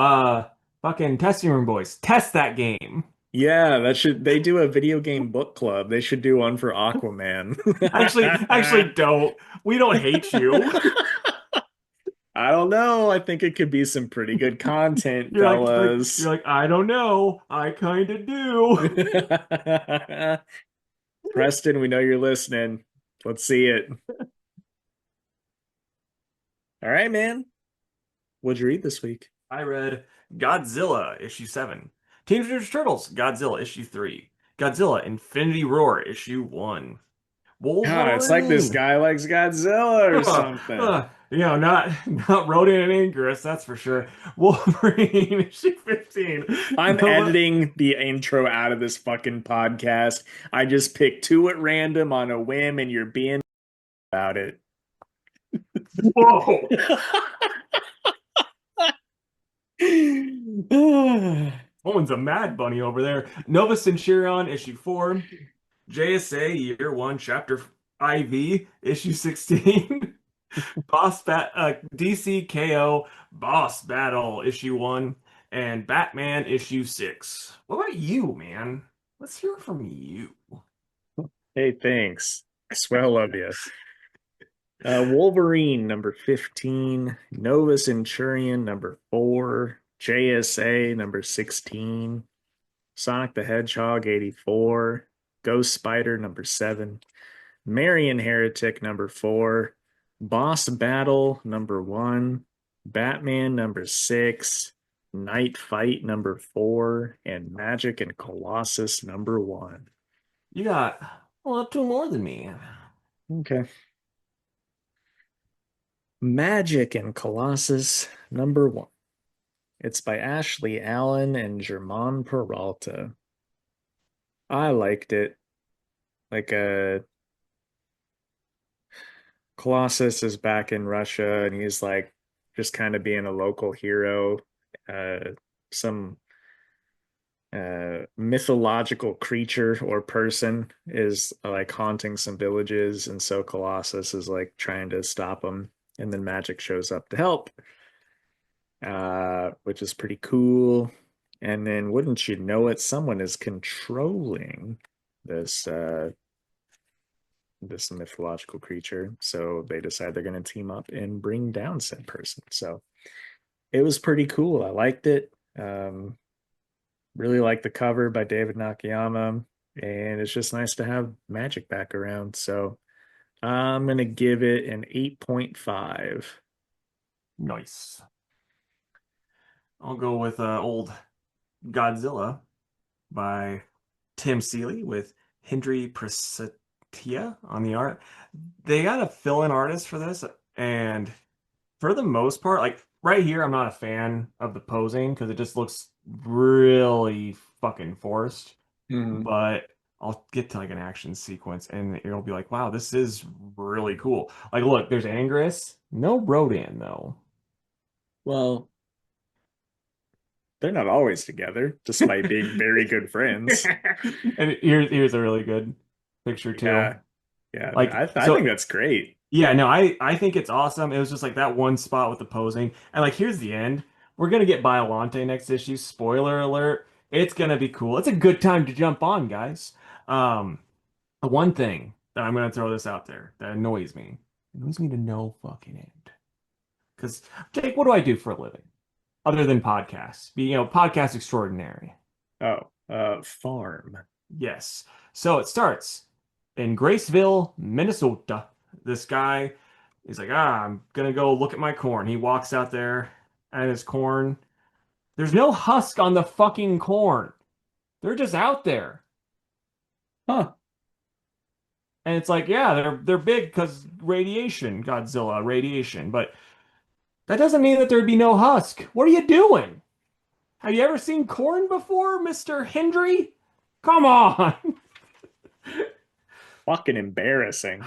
fucking testing room boys. Test that game. Yeah, that should they do a video game book club. They should do one for Aquaman. Actually don't. We don't hate you. I don't know. I think it could be some pretty good content, You're fellas. like, I don't know. I kind of do. Preston, we know you're listening. Let's see it. All right, man. What'd you read this week? I read Godzilla issue 7, Teenage Mutant Ninja Turtles Godzilla issue 3, Godzilla Infinity Roar issue 1, God, it's like this Wolverine. guy likes Godzilla or something. Not rodent and Ingress, that's for sure. Wolverine issue 15. I'm Nova. editing the intro out of this fucking podcast. I just picked two at random on a whim, and you're being about it. Whoa. Owen's a mad bunny over there. Nova Centurion issue 4, JSA Year 1 Chapter IV issue 16. DCKO Boss Battle issue 1 and Batman issue 6. What about you, man? Let's hear from you. Hey, thanks. I swear I love you. Wolverine number 15, Nova Centurion number 4, JSA number 16, Sonic the Hedgehog 84, Ghost Spider number 7, Marion Heretic number 4, Boss Battle number 1, Batman number 6, Night Fight number 4, and Magic and Colossus number 1. You got, well, two more than me. Okay. Magic and Colossus number one. It's by Ashley Allen and Germán Peralta. I liked it. Like Colossus is back in Russia and he's like just kind of being a local hero. Some mythological creature or person is like haunting some villages, and so Colossus is like trying to stop him, and then magic shows up to help, which is pretty cool. And then, wouldn't you know it, someone is controlling this this mythological creature. So they decide they're going to team up and bring down said person. So it was pretty cool. I liked it. Really like the cover by David Nakayama, and it's just nice to have Magic back around. So I'm gonna give it an 8.5. Nice. I'll go with old Godzilla by Tim Seeley with Hendry Prasetya on the art. They got a fill-in artist for this, and for the most part, like right here, I'm not a fan of the posing because it just looks really fucking forced. Mhm. But I'll get to like an action sequence and it'll be like, wow, this is really cool. Like, look, there's Angress, no Rodan though. Well, they're not always together, despite being very good friends. And here's a really good picture too. Yeah, yeah. Like, I think so that's great. yeah, no, I think it's awesome. It was just like that one spot with the posing. And like here's the end. We're gonna get Biolante next issue. Spoiler alert. It's gonna be cool. It's a good time to jump on, guys. Um, one thing that I'm gonna throw this out there that annoys me. Annoys me to no fucking end. Because Jake, what do I do for a living? Other than podcasts. Be, podcast extraordinary. Oh, farm. Yes. So it starts in Graceville, Minnesota. This guy, he's like, I'm gonna go look at my corn. He walks out there and his corn. There's no husk on the fucking corn. They're just out there. Huh. And it's like, yeah, they're big because radiation, Godzilla, radiation. But that doesn't mean that there'd be no husk. What are you doing? Have you ever seen corn before, Mr. Hendry? Come on. Fucking embarrassing.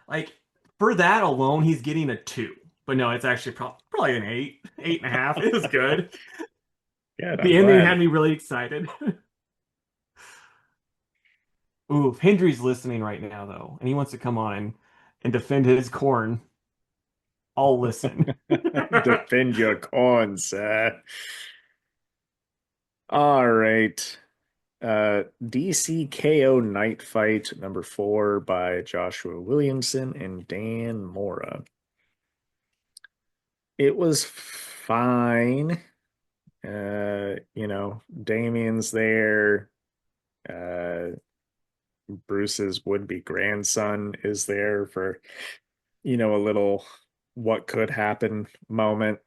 Like for that alone, he's getting a 2. But no, it's actually probably an 8, 8.5. It was good. Good, I'm The ending had glad. me really excited. Ooh, if Hendry's listening right now though, and he wants to come on and defend his corn, I'll listen. Defend your corn, sir. All right. DCKO Night Fight number 4 by Joshua Williamson and Dan Mora. It was fine. Damien's there. Uh, Bruce's would-be grandson is there for, a little what could happen moment.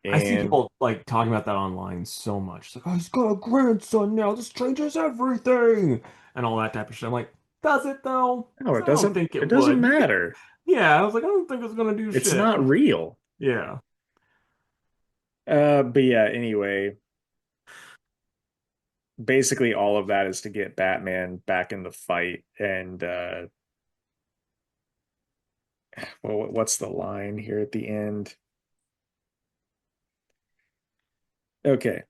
I see And people like talking about that online so much. It's like, oh, he's got a grandson now. This changes everything, and all that type of shit. I'm like, does it though? no, 'Cause I don't think it it doesn't would. matter. Yeah, I was like, I don't think it's gonna do It's shit. not real. Yeah. But yeah, anyway, basically all of that is to get Batman back in the fight. And well, what's the line here at the end? Okay.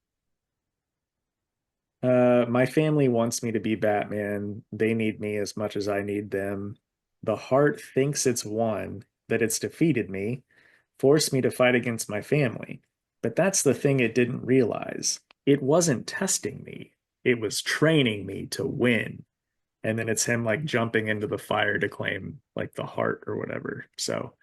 My family wants me to be Batman. They need me as much as I need them. The heart thinks it's won, that it's defeated me, forced me to fight against my family. But that's the thing it didn't realize. It wasn't testing me. It was training me to win. And then it's him like jumping into the fire to claim like the heart or whatever. So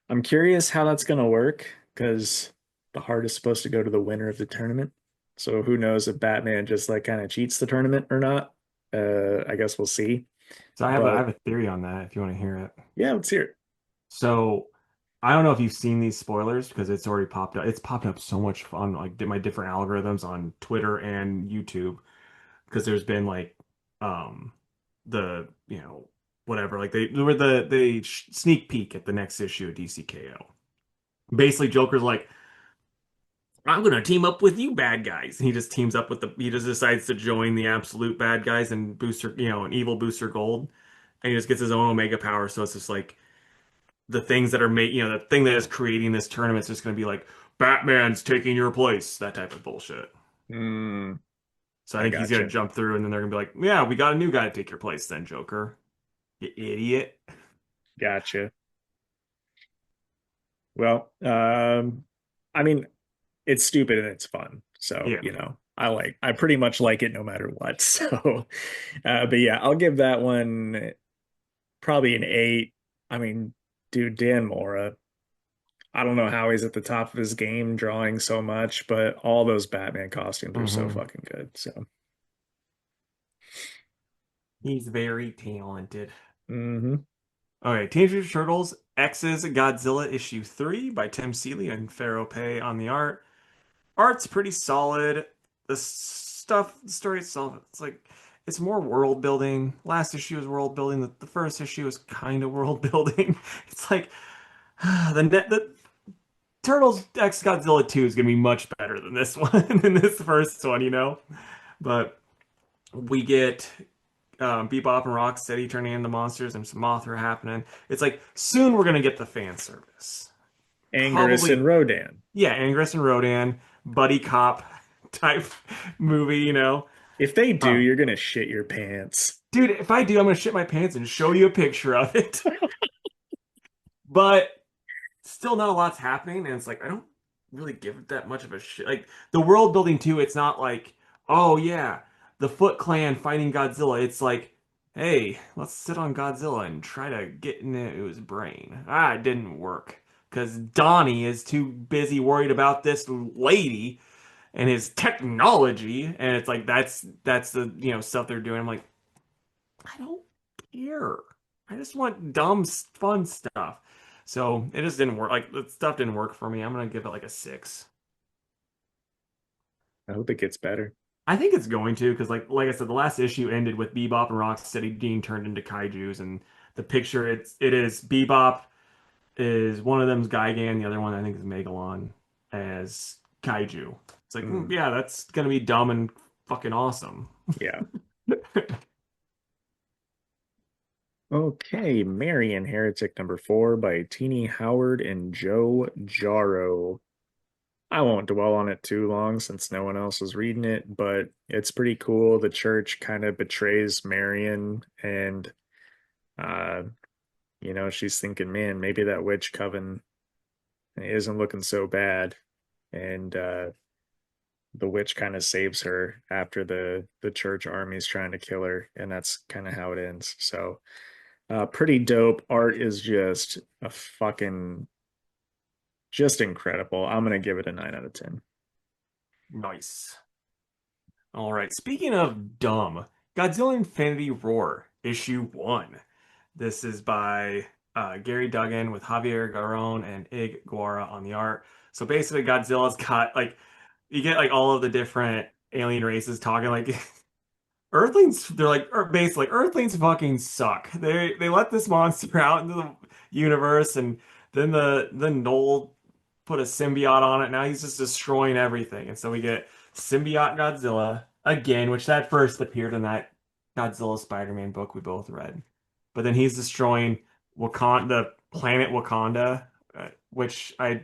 I'm curious how that's going to work because the heart is supposed to go to the winner of the tournament. So who knows if Batman just like kind of cheats the tournament or not? I guess we'll see. So I But have a theory on that if you want to hear it. yeah, let's hear it. So I don't know if you've seen these spoilers because it's already popped up. It's popped up so much on like my different algorithms on Twitter and YouTube because there's been like um the whatever. Like they were the sneak peek at the next issue of DCKO. Basically, Joker's like, I'm gonna team up with you bad guys. And he just teams up with he just decides to join the absolute bad guys and booster, an evil booster gold. And he just gets his own Omega power. So it's just like the things that are made, the thing that is creating this tournament is just gonna be like Batman's taking your place, that type of bullshit. Mm, So I I think he's gonna gotcha. jump through and then they're gonna be like, yeah, we got a new guy to take your place then, Joker. You idiot. Gotcha. Well, I mean, it's stupid and it's fun. So, Yeah. I pretty much like it no matter what. So, but yeah, I'll give that one probably an 8. I mean, dude, Dan Mora, I don't know how he's at the top of his game drawing so much, but all those Batman costumes are so Hmm. fucking good. So, He's very talented. hmm Okay, Teenage Mutant Ninja Turtles X's Godzilla issue 3 by Tim Seeley and Pharaoh Pei on the art. Art's pretty solid. The story itself, it's more world building. Last issue was world building. The first issue was kind of world building. It's like the Turtles X Godzilla 2 is gonna be much better than this one, than this first one. But we get Bebop and Rocksteady turning into monsters and some Mothra happening. It's like soon we're gonna get the fan service. Anguirus and Probably, Rodan. yeah, Angus and Rodan, buddy cop type movie. If they do, Um, you're gonna shit your pants. dude, if I do, I'm gonna shit my pants and show you a picture of it. But still not a lot's happening, and it's like I don't really give it that much of a shit. Like the world building too, it's not like, oh yeah, the Foot Clan fighting Godzilla. It's like, hey, let's sit on Godzilla and try to get into his brain. Ah, it didn't work because Donnie is too busy worried about this lady and his technology, and it's like that's the stuff they're doing. I'm like, I don't care. I just want dumb, fun stuff. So it just didn't work. Like the stuff didn't work for me. I'm gonna give it like a 6. I hope it gets better. I think it's going to because like I said, the last issue ended with Bebop and Rocksteady being turned into kaiju's, and the picture it is Bebop is one of them's Gigan, the other one I think is Megalon as kaiju. It's like Mm, yeah, that's gonna be dumb and fucking awesome. yeah. Okay, Marion Heretic number 4 by Teeny Howard and Joe Jarrow. I won't dwell on it too long since no one else is reading it, but it's pretty cool. The church kind of betrays Marion, and uh, she's thinking, man, maybe that witch coven isn't looking so bad. And the witch kind of saves her after the church army's trying to kill her, and that's kind of how it ends. So pretty dope. Art is just incredible. I'm gonna give it a 9 out of 10. Nice. All right. Speaking of dumb, Godzilla Infinity Roar, issue 1. This is by Gary Duggan with Javier Garron and Ig Guara on the art. So basically, Godzilla's got you get like all of the different alien races talking like Earthlings. They're like basically Earthlings fucking suck. They let this monster out into the universe, and then Noel put a symbiote on it. Now he's just destroying everything. And so we get symbiote Godzilla again, which that first appeared in that Godzilla Spider-Man book we both read. But then he's destroying the planet Wakanda, which I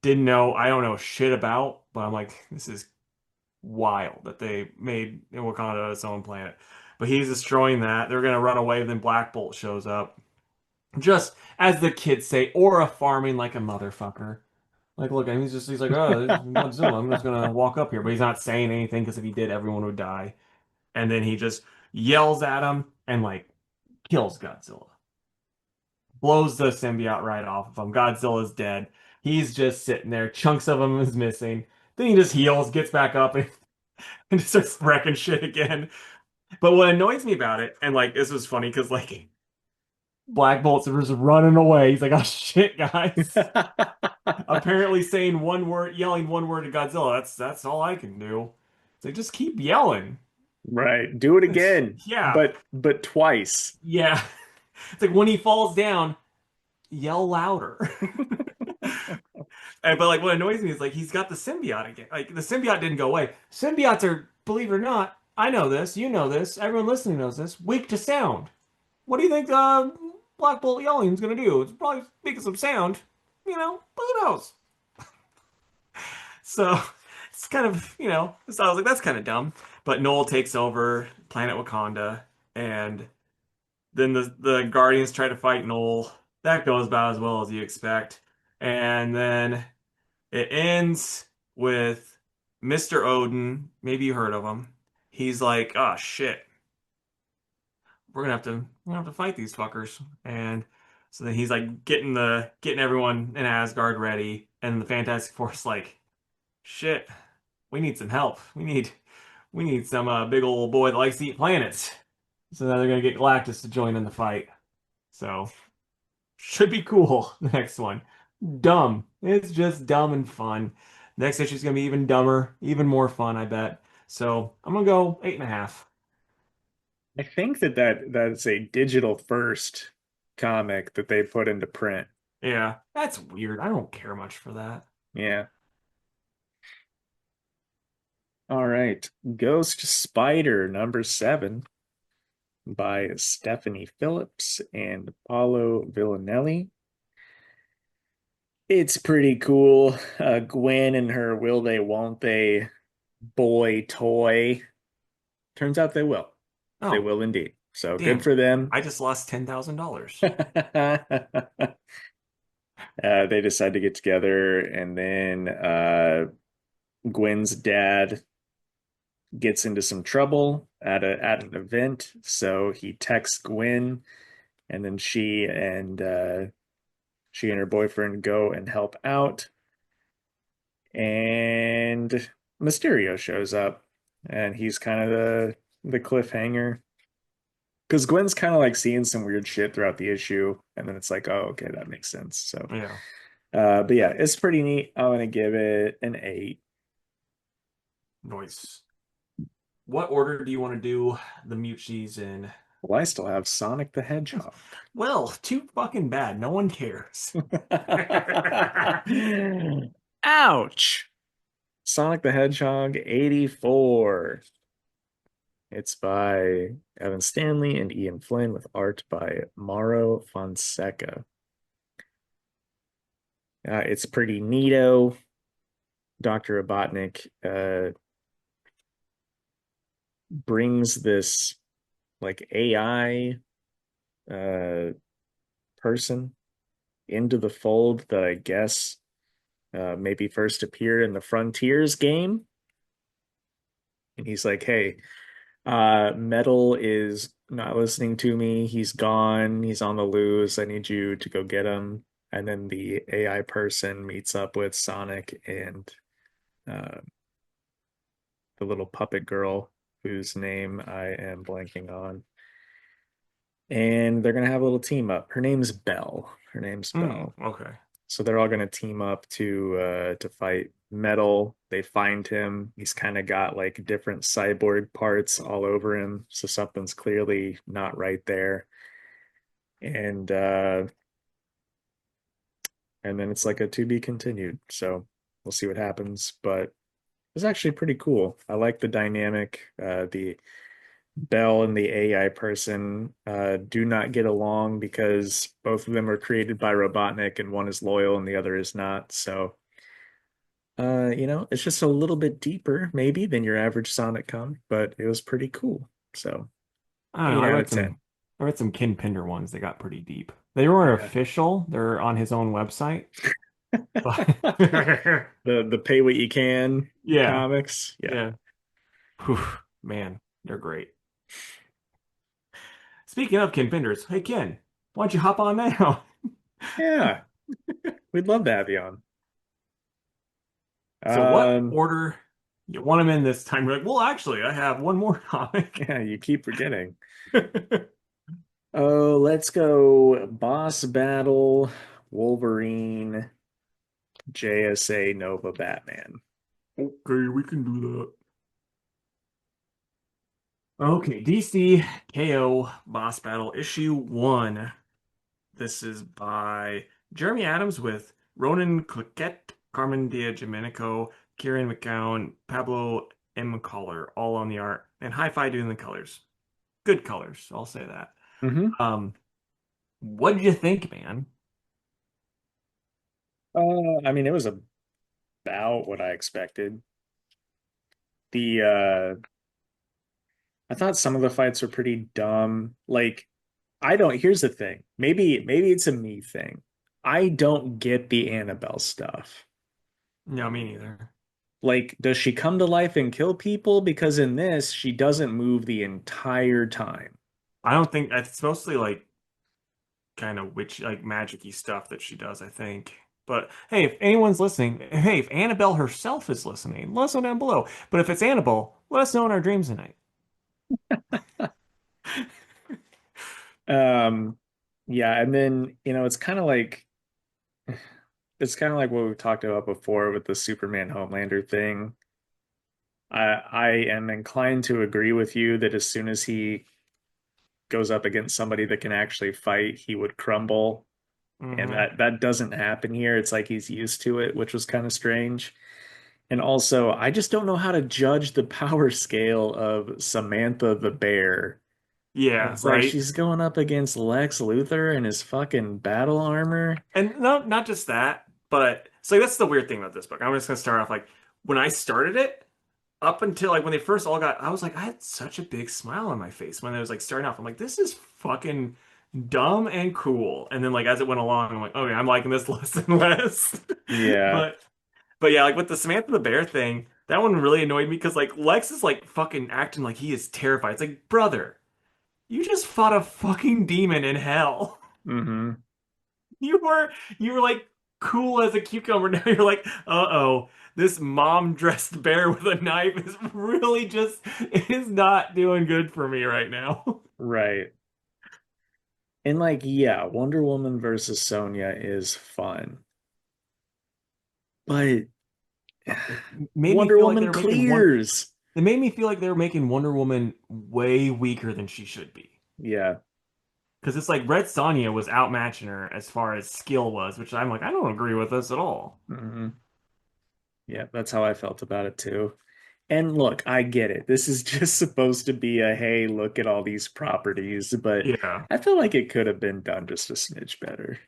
didn't know. I don't know shit about, but I'm like, this is wild that they made Wakanda its own planet. But he's destroying that. They're gonna run away. Then Black Bolt shows up, just as the kids say, aura farming like a motherfucker. Like, look, and he's like, oh, this is Godzilla. I'm just gonna walk up here, but he's not saying anything because if he did, everyone would die. And then he just yells at him and like kills Godzilla, blows the symbiote right off of him. Godzilla's dead. He's just sitting there. Chunks of him is missing. Then he just heals, gets back up, and just starts wrecking shit again. But what annoys me about it, and like this was funny because like Black Bolt's just running away. He's like, oh shit, guys. Apparently saying one word, yelling one word to Godzilla. That's all I can do. It's like just keep yelling. Right. Do it again, Yeah, but twice. yeah. It's like when he falls down, yell louder. But like what annoys me is like he's got the symbiote again. Like the symbiote didn't go away. Symbiotes are, believe it or not, I know this, you know this, everyone listening knows this, weak to sound. What do you think Black Bolt yelling is gonna do? It's probably making some sound, but who knows? So it's kind of, so I was like, that's kind of dumb. But Noel takes over Planet Wakanda, and then the Guardians try to fight Noel. That goes about as well as you expect. And then it ends with Mr. Odin. Maybe you heard of him. He's like, oh shit, we're gonna have to fight these fuckers. And so then he's like getting everyone in Asgard ready, and the Fantastic Four is like, shit, we need some help. We need some big old boy that likes to eat planets. So now they're gonna get Galactus to join in the fight. So should be cool. The next one, dumb. It's just dumb and fun. Next issue is gonna be even dumber, even more fun, I bet. So I'm gonna go 8.5. I think that's a digital first comic that they put into print. Yeah, that's weird. I don't care much for that. Yeah. All right. Ghost Spider #7 by Stephanie Phillips and Paulo Villanelli. It's pretty cool. Gwen and her will they, won't they boy toy. Turns out they will. They Oh, will indeed. So good damn. for them. I just lost $10,000. They decide to get together, and then Gwen's dad gets into some trouble at an event. So he texts Gwen, and then she and her boyfriend go and help out. And Mysterio shows up, and he's kind of the cliffhanger because Gwen's kind of like seeing some weird shit throughout the issue, and then it's like, oh, okay, that makes sense. So, Yeah, but yeah, it's pretty neat. I'm gonna give it an 8. nice. What order do you want to do the Muchies in? Well, I still have Sonic the Hedgehog. Well, too fucking bad. No one cares. Ouch! Sonic the Hedgehog 84. It's by Evan Stanley and Ian Flynn with art by Mauro Fonseca. It's pretty neato. Dr. Robotnik brings this like AI uh, person into the fold that I guess maybe first appeared in the Frontiers game. And he's like, hey, Metal is not listening to me. He's gone. He's on the loose. I need you to go get him. And then the AI person meets up with Sonic and uh, the little puppet girl whose name I am blanking on. And they're gonna have a little team up. Her name's Belle. Her name's Belle. Okay. So they're all gonna team up to fight Metal. They find him. He's kind of got like different cyborg parts all over him, so something's clearly not right there. And and then it's like a to be continued. So we'll see what happens. But it's actually pretty cool. I like the dynamic. The Bell and the AI person do not get along because both of them are created by Robotnik and one is loyal and the other is not. So, it's just a little bit deeper maybe than your average Sonic comic, but it was pretty cool. So, I don't know. 8 I out read of 10. some I read some Kin Pinder ones that got pretty deep. They weren't Yeah. official. They're on his own website. But The pay what you can yeah. comics. Yeah. Yeah. Whew, man, they're great. Speaking of Kin Pinders, hey Ken, why don't you hop on now? Yeah. We'd love to have you on. So what Um, order you want him in this time? We're like, well, actually, I have one more comic. yeah, you keep forgetting. Oh, let's go Boss Battle, Wolverine, JSA Nova Batman. Okay, we can do that. Okay, DC KO Boss Battle Issue 1. This is by Jeremy Adams with Ronan Cliquette, Carmen Diaz-Domenico, Kieran McGowan, Pablo M. McCollar, all on the art, and Hi-Fi doing the colors. Good colors, I'll say that. Hmm. Um, what did you think, man? I mean, it was about what I expected. The I thought some of the fights were pretty dumb. Like, I don't, here's the thing. Maybe it's a me thing. I don't get the Annabelle stuff. No, me neither. Like, does she come to life and kill people? Because in this, she doesn't move the entire time. I don't think it's mostly like kind of witch like magic-y stuff that she does, I think. But hey, if anyone's listening, hey, if Annabelle herself is listening, let us know down below. But if it's Annabelle, let us know in our dreams tonight. Um, yeah, and then, it's kind of like what we've talked about before with the Superman Homelander thing. I am inclined to agree with you that as soon as he goes up against somebody that can actually fight, he would crumble. And Hmm. that doesn't happen here. It's like he's used to it, which was kind of strange. And also, I just don't know how to judge the power scale of Samantha the Bear. Yeah, It's like right. she's going up against Lex Luthor and his fucking battle armor. And not just that, but so that's the weird thing about this book. I'm just gonna start off like when I started it, up until like when they first all got, I was like, I had such a big smile on my face when it was like starting off. I'm like, this is fucking dumb and cool. And then like as it went along, I'm like, okay, I'm liking this less and less. Yeah. But but yeah, like with the Samantha the Bear thing, that one really annoyed me because like Lex is like fucking acting like he is terrified. It's like, brother, you just fought a fucking demon in hell. Hmm. You were you were like cool as a cucumber. Now you're like, uh-oh, this mom dressed bear with a knife is really just is not doing good for me right now. Right. And like, yeah, Wonder Woman versus Sonya is fun. But It made me Wonder feel like they Woman were making one. clears. It made me feel like they were making Wonder Woman way weaker than she should be. Yeah. Because it's like Red Sonja was outmatching her as far as skill was, which I'm like, I don't agree with this at all. Hmm. Yeah, that's how I felt about it too. And look, I get it. This is just supposed to be a hey, look at all these properties, but Yeah. I feel like it could have been done just a smidge better.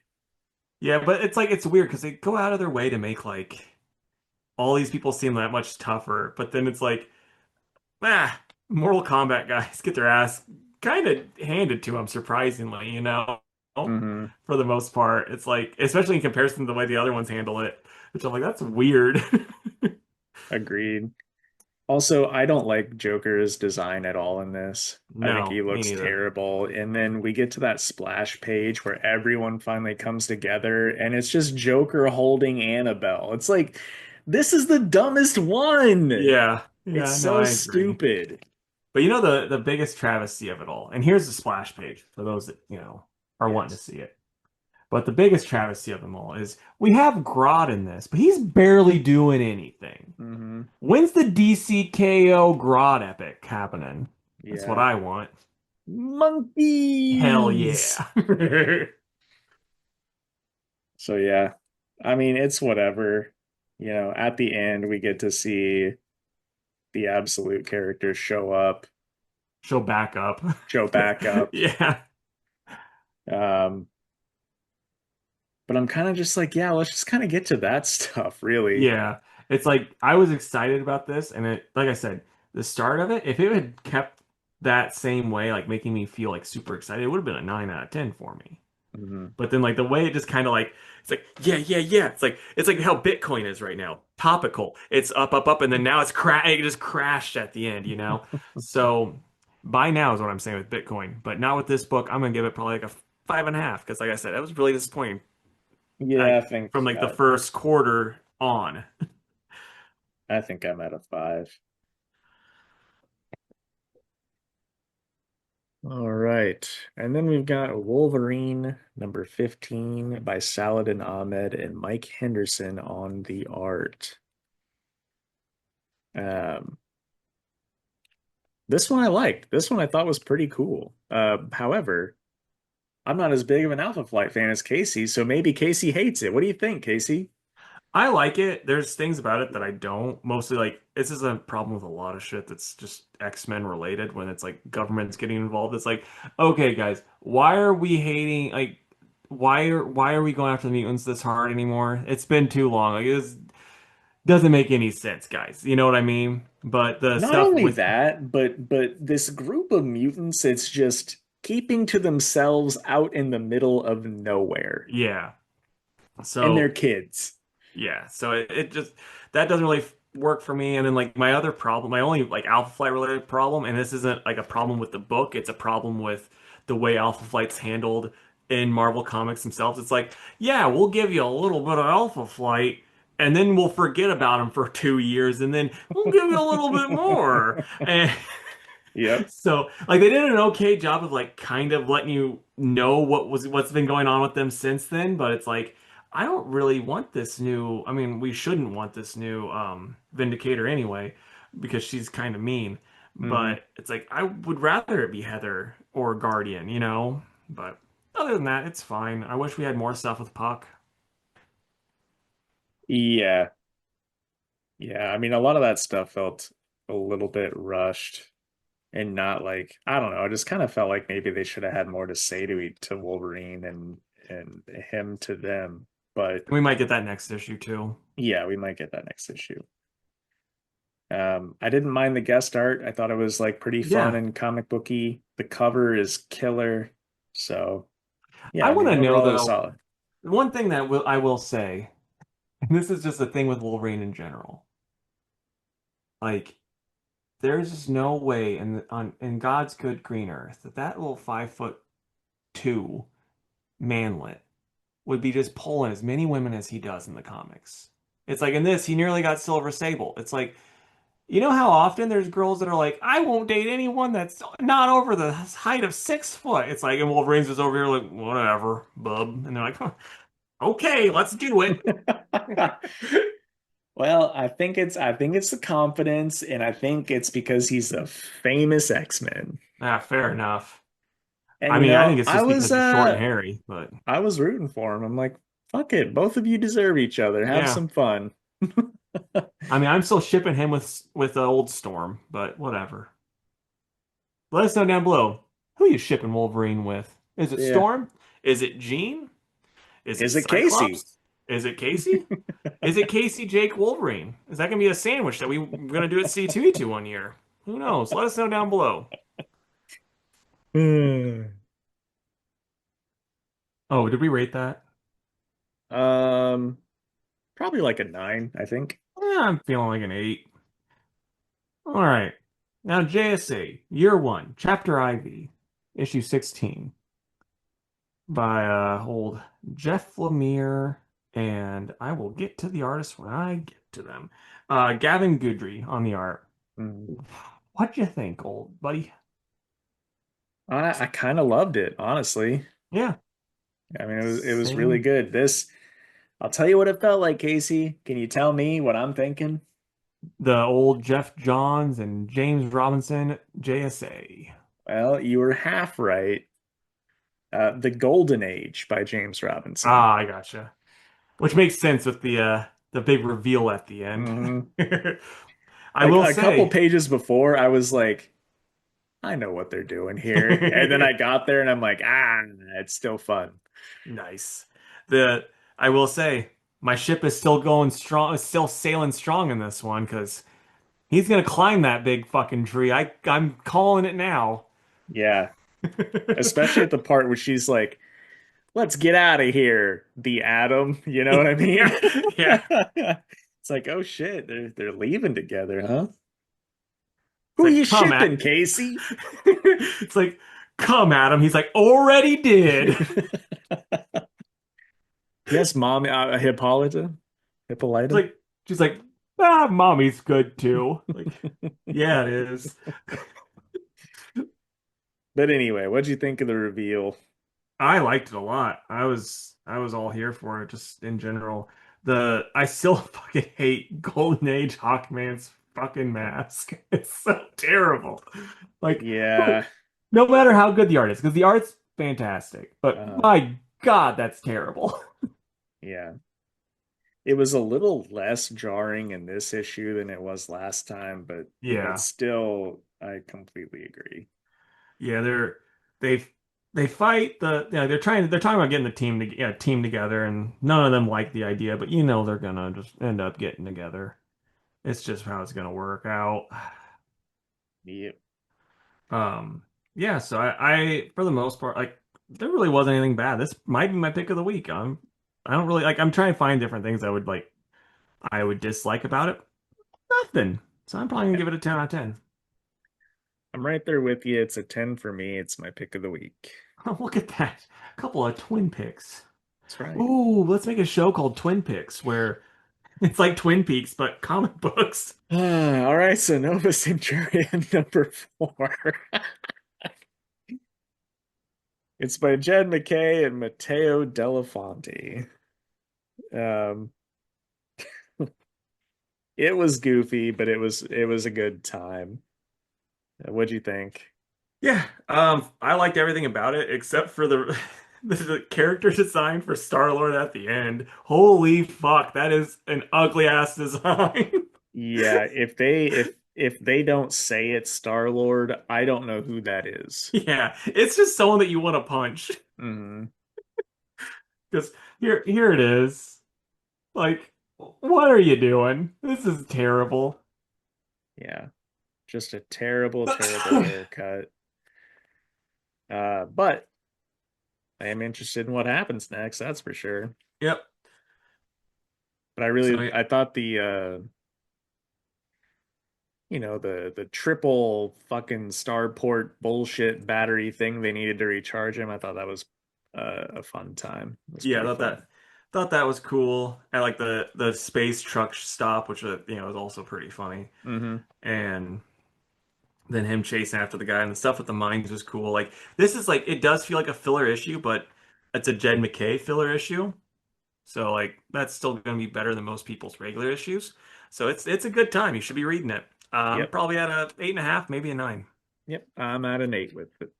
Yeah, but it's like it's weird because they go out of their way to make like all these people seem that much tougher, but then it's like, Mortal Kombat guys get their ass kind of handed to them, surprisingly, Hmm. for the most part. It's like, especially in comparison to the way the other ones handle it, which I'm like, that's weird. Agreed. Also, I don't like Joker's design at all in this. I think he No, me looks neither. terrible. And then we get to that splash page where everyone finally comes together and it's just Joker holding Annabelle. It's like, this is the dumbest one. Yeah, It's yeah, no, so I agree. stupid. But the biggest travesty of it all, and here's the splash page for those that, are wanting to Yes. see it. But the biggest travesty of them all is we have Grodd in this, but he's barely doing anything. Hmm. When's the DCKO Grodd epic happening? That's what Yeah. I want. Hell Monkeys. yeah. So yeah, I mean, it's whatever. At the end, we get to see the absolute characters She'll back up. show back up. Yeah. Um, but I'm kind of just like, yeah, let's just kind of get to that stuff, really. Yeah. It's like I was excited about this and it like I said, the start of it, if it had kept that same way, like making me feel like super excited, it would have been a 9 out of 10 for me. Hmm. But then like the way it just kind of like it's like yeah yeah yeah it's like how Bitcoin is right now topical it's up up up and then now it just crashed at the end. So buy now is what I'm saying with Bitcoin but not with this book. I'm gonna give it probably like a 5.5 because like I said that was really disappointing Yeah, like from like the first quarter on. I think I'm at a 5. All right. And then we've got Wolverine number 15 by Saladin Ahmed and Mike Henderson on the art. Um, This one I liked. This one I thought was pretty cool. However, I'm not as big of an Alpha Flight fan as Casey, so maybe Casey hates it. What do you think, Casey? I like it. There's things about it that I don't. Mostly like this is a problem with a lot of shit that's just X-Men related when it's like government's getting involved. It's like, okay, guys, why are we hating like why are we going after the mutants this hard anymore? It's been too long. Like it doesn't make any sense, guys. You know what I mean? But the Not stuff only with that, but this group of mutants, it's just keeping to themselves out in the middle of nowhere. yeah. And they're So kids. yeah, so it just that doesn't really work for me. And then like my other problem, my only like Alpha Flight related problem, and this isn't like a problem with the book, it's a problem with the way Alpha Flight's handled in Marvel Comics themselves. It's like, yeah, we'll give you a little bit of Alpha Flight, and then we'll forget about him for 2 years, and then we'll give you a little bit more. And Yep. so like they did an okay job of like kind of letting you know what's been going on with them since then, but it's like I don't really want this new, I mean, we shouldn't want this new Vindicator anyway because she's kind of mean. Hmm. But it's like I would rather it be Heather or Guardian, you know? But other than that, it's fine. I wish we had more stuff with Puck. Yeah. Yeah. I mean, a lot of that stuff felt a little bit rushed and not like, I don't know. I just kind of felt like maybe they should have had more to say to Wolverine and him to them. But We might get that next issue too. yeah, we might get that next issue. I didn't mind the guest art. I thought it was like pretty fun Yeah. and comic booky. The cover is killer. So yeah, I I want mean, to know overall it was though, solid. one thing that I will say, and this is just a thing with Wolverine in general. Like there's just no way in God's good green earth that that little 5'2" manlet would be just pulling as many women as he does in the comics. It's like in this, he nearly got Silver Sable. It's like, you know how often there's girls that are like, I won't date anyone that's not over the height of 6 foot. It's like, and Wolverine's just over here like, whatever, bub. And they're like, huh, okay, let's do it. Well, I think it's the confidence, and I think it's because he's a famous X-Men. Ah, fair enough. And I you mean, I know, think it's just because he's short and hairy, but I was rooting for him. I'm like, fuck it, both of you deserve each other. Have yeah. some fun. I mean, I'm still shipping him with Old Storm, but whatever. Let us know down below who you shipping Wolverine with. Is it Yeah. Storm? Is it Jean? Is it Is it Casey? Cyclops? Is it Casey? Is it Casey Jake Wolverine? Is that gonna be a sandwich that we're gonna do at C2E2 one year? Who knows? Let us know down below. Oh, did we rate that? Um, Probably like a 9, I think. Yeah, I'm feeling like an 8. All right. Now JSA, Year 1, Chapter IV, Issue 16 by old Jeff Lemire, and I will get to the artist when I get to them. Gavin Goodry on the art. Mm. What'd you think, old buddy? I kind of loved it, honestly. Yeah, I mean, it was really same. good. I'll tell you what it felt like, Casey. Can you tell me what I'm thinking? The old Jeff Johns and James Robinson JSA. Well, you were half right. The Golden Age by James Robinson. Ah, I gotcha. Which makes sense with the big reveal at the end. Hmm. I Like will a couple say, pages before, I was like, I know what they're doing here. And then I got there and I'm like, it's still fun. nice. The I will say, my ship is still going strong, still sailing strong in this one because he's gonna climb that big fucking tree. I'm calling it now. Yeah. Especially at the part where she's like, let's get out of here, the Atom. You know what I mean? Yeah, yeah. It's like, oh shit, they're leaving together, huh? It's Who like, you come at. shipping, Casey? It's like, come at him. He's like, already did. Yes, mom, Hippolyta, It's Hippolyta. like, she's like, ah, mommy's good too. Like, yeah, it is. But anyway, what'd you think of the reveal? I liked it a lot. I was all here for it, just in general. I still fucking hate Golden Age Hawkman's fucking mask. It's so terrible. Like, Yeah. no matter how good the art is, because the art's fantastic, but Uh, my God, that's terrible. yeah. It was a little less jarring in this issue than it was last time, but Yeah. still, I completely agree. Yeah, they they fight they're talking about getting the team together, and none of them like the idea, but they're gonna just end up getting together. It's just how it's gonna work out. Yep. Um, yeah, so I for the most part, like, there really wasn't anything bad. This might be my pick of the week. I don't really like I'm trying to find different things I would dislike about it. Nothing. So I'm probably gonna Yeah. give it a 10 out of 10. I'm right there with you. It's a 10 for me. It's my pick of the week. Oh, look at that. A couple of twin picks. That's right. Ooh, let's make a show called Twin Picks where it's like Twin Peaks, but comic books. All right, so Nova Centurion number 4. It's by Jed McKay and Matteo Delafonte. Um, it was goofy, but it was a good time. What'd you think? Yeah, I liked everything about it except for the character design for Star-Lord at the end. Holy fuck, that is an ugly ass design. Yeah, if they don't say it's Star-Lord, I don't know who that is. Yeah, it's just someone that you want to punch. Hmm. Because here it is. Like, what are you doing? This is terrible. Yeah, just a terrible, terrible haircut. But I am interested in what happens next, that's for sure. Yep. But So yeah, I thought the triple fucking starport bullshit battery thing they needed to recharge him. I thought that was a fun time. It was yeah, pretty fun. thought that was cool. I like the space truck stop, which was also pretty funny. Hmm. And then him chasing after the guy and the stuff with the mines was cool. Like, this is like, it does feel like a filler issue, but it's a Jed McKay filler issue. So like that's still going to be better than most people's regular issues. So it's a good time. You should be reading it. Yep. Probably at a 8.5, maybe a 9. Yep. I'm at an 8 with it.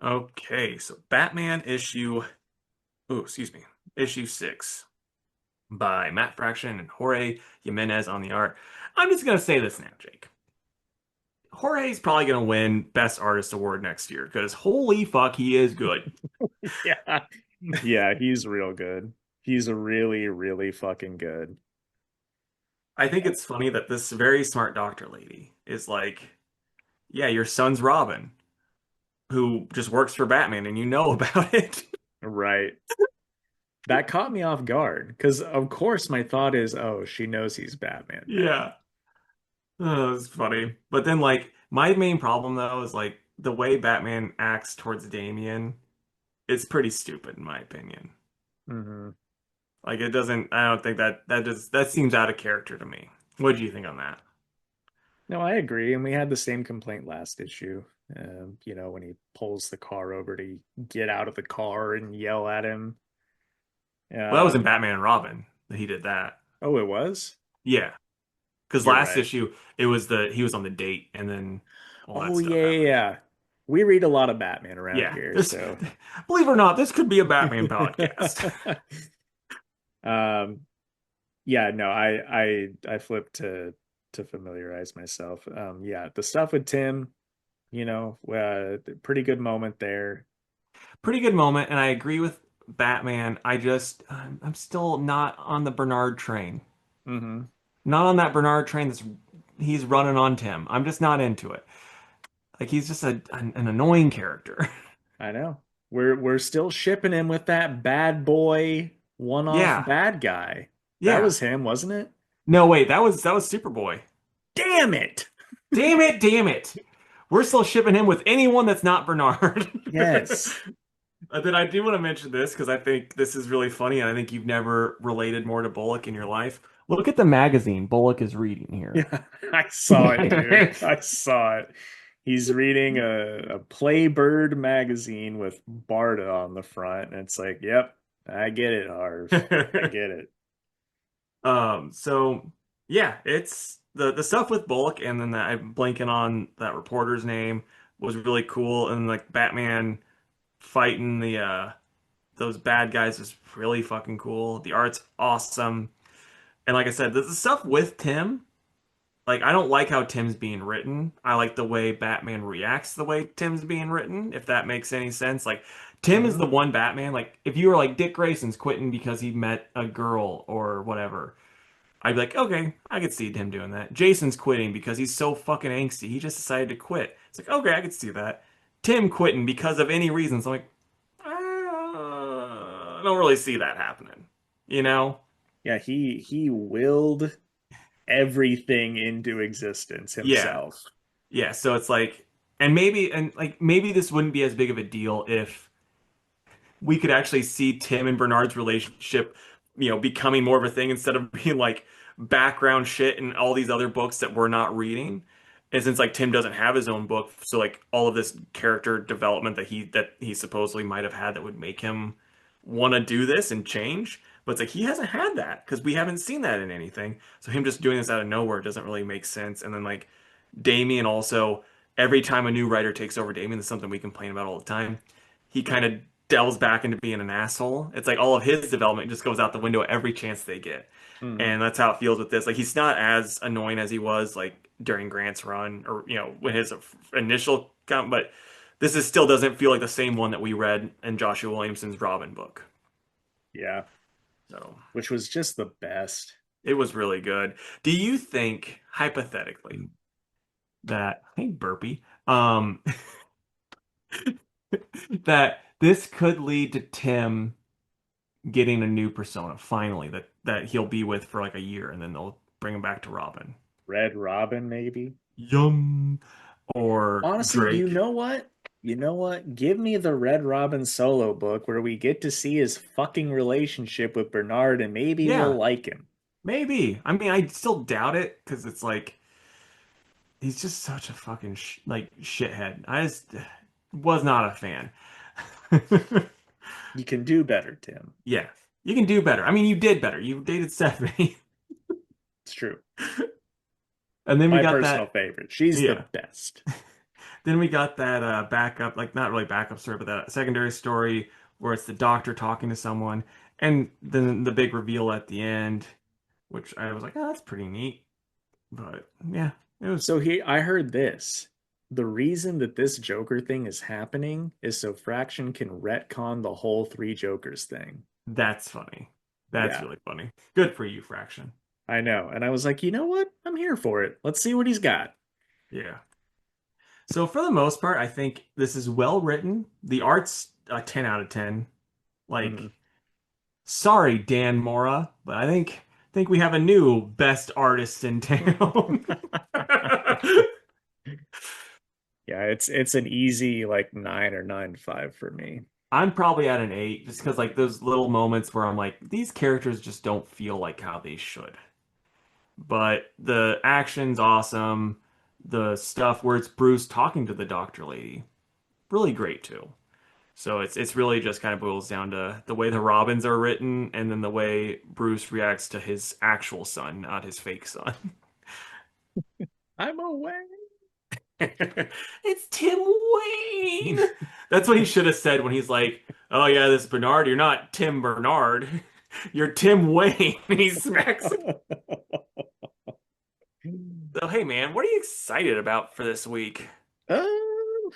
Okay, so Batman issue, oh, excuse me, issue 6 by Matt Fraction and Jorge Jimenez on the art. I'm just gonna say this now, Jake. Jorge's probably gonna win Best Artist Award next year because holy fuck, he is good. Yeah. Yeah, he's real good. He's really, really fucking good. I think it's funny that this very smart doctor lady is like, yeah, your son's Robin, who just works for Batman, and you know about it. Right. That caught me off guard because, of course, my thought is, oh, she knows he's Batman now. Yeah. Oh, it's funny. But then, like, my main problem, though, is like the way Batman acts towards Damian. It's pretty stupid, in my opinion. Hmm. Like, it doesn't, I don't think that seems out of character to me. What do you think on that? No, I agree. And we had the same complaint last issue. When he pulls the car over to get out of the car and yell at him. Well, that was in Um, Batman and Robin that he did that. oh, it was? Yeah. Because You're last right. issue, he was on the date, and then all that Oh, stuff yeah, yeah, happened. yeah. We read a lot of Batman around Yeah, here, this, so. believe it or not, this could be a Batman podcast. um, yeah, no, I flipped to familiarize myself. Yeah, the stuff with Tim, pretty good moment there. Pretty good moment, and I agree with Batman. I'm still not on the Bernard train. Hmm. Not on that Bernard train that's he's running on Tim. I'm just not into it. Like, he's just an annoying character. I know. We're still shipping him with that bad boy one-off Yeah, bad guy. That yeah. was him, wasn't it? No, wait, that was Superboy. Damn it. Damn it, damn it. We're still shipping him with anyone that's not Bernard. Yes. Then I do want to mention this because I think this is really funny, and I think you've never related more to Bullock in your life. Look at the magazine Bullock is reading here. Yeah, I saw it, dude. I saw it. He's reading a Playbird magazine with Barda on the front, and it's like, yep, I get it, Harv. I get it. So Yeah, it's the stuff with Bullock and then I'm blanking on that reporter's name was really cool and like Batman fighting the those bad guys is really fucking cool. The art's awesome. And like I said, the stuff with Tim, like I don't like how Tim's being written. I like the way Batman reacts to the way Tim's being written, if that makes any sense. Like Tim is Hmm. the one Batman, like if you were like Dick Grayson's quitting because he met a girl or whatever, I'd be like, okay, I could see him doing that. Jason's quitting because he's so fucking angsty. He just decided to quit. It's like, okay, I could see that. Tim quitting because of any reasons. I'm like, I don't really see that happening. You know? Yeah, he willed everything into existence Yeah. himself. Yeah. So it's like, and maybe this wouldn't be as big of a deal if we could actually see Tim and Bernard's relationship, becoming more of a thing instead of being like background shit in all these other books that we're not reading. And since like Tim doesn't have his own book, so like all of this character development that he supposedly might have had that would make him want to do this and change, but it's like he hasn't had that because we haven't seen that in anything. So him just doing this out of nowhere doesn't really make sense. And then like Damien also, every time a new writer takes over Damien, that's something we complain about all the time. He kind of delves back into being an asshole. It's like all of his development just goes out the window every chance they get. Hmm. And that's how it feels with this. Like he's not as annoying as he was like during Grant's run or when his initial count, but this is still doesn't feel like the same one that we read in Joshua Williamson's Robin book. Yeah, So which was just the best. it was really good. Do you think hypothetically that hey burpee that this could lead to Tim getting a new persona finally that he'll be with for like a year and then they'll bring him back to Robin. Red Robin, maybe. Yum. Or Honestly, you Drake. know what? You know what? Give me the Red Robin solo book where we get to see his fucking relationship with Bernard and maybe we'll Yeah, like him. maybe. I mean, I still doubt it because it's like he's just such a fucking like shithead. I just was not a fan. You can do better, Tim. Yeah, you can do better. I mean, you did better. You dated Stephanie, It's true. and then we My got personal that. favorite. She's the Yeah, best. then we got that backup, like not really backup story, but that secondary story where it's the doctor talking to someone, and then the big reveal at the end, which I was like, oh, that's pretty neat. But yeah, it was. I heard this. The reason that this Joker thing is happening is so Fraction can retcon the whole three Jokers thing. That's funny. That's Yeah, really funny. Good for you, Fraction. I know. And I was like, you know what? I'm here for it. Let's see what he's got. Yeah. So for the most part, I think this is well written. The art's a 10 out of 10. Mhm. Like, sorry, Dan Mora, but I think we have a new best artist in town. Yeah, it's an easy like 9 or 9.5 for me. I'm probably at an 8 just because like those little moments where I'm like, these characters just don't feel like how they should. But the action's awesome. The stuff where it's Bruce talking to the doctor lady, really great too. So it's really just kind of boils down to the way the Robins are written and then the way Bruce reacts to his actual son, not his fake son. I'm away. It's Tim Wayne. That's what he should have said when he's like, "Oh yeah, this Bernard, you're not Tim Bernard. You're Tim Wayne." And he smacks him. So hey man, what are you excited about for this week? Um,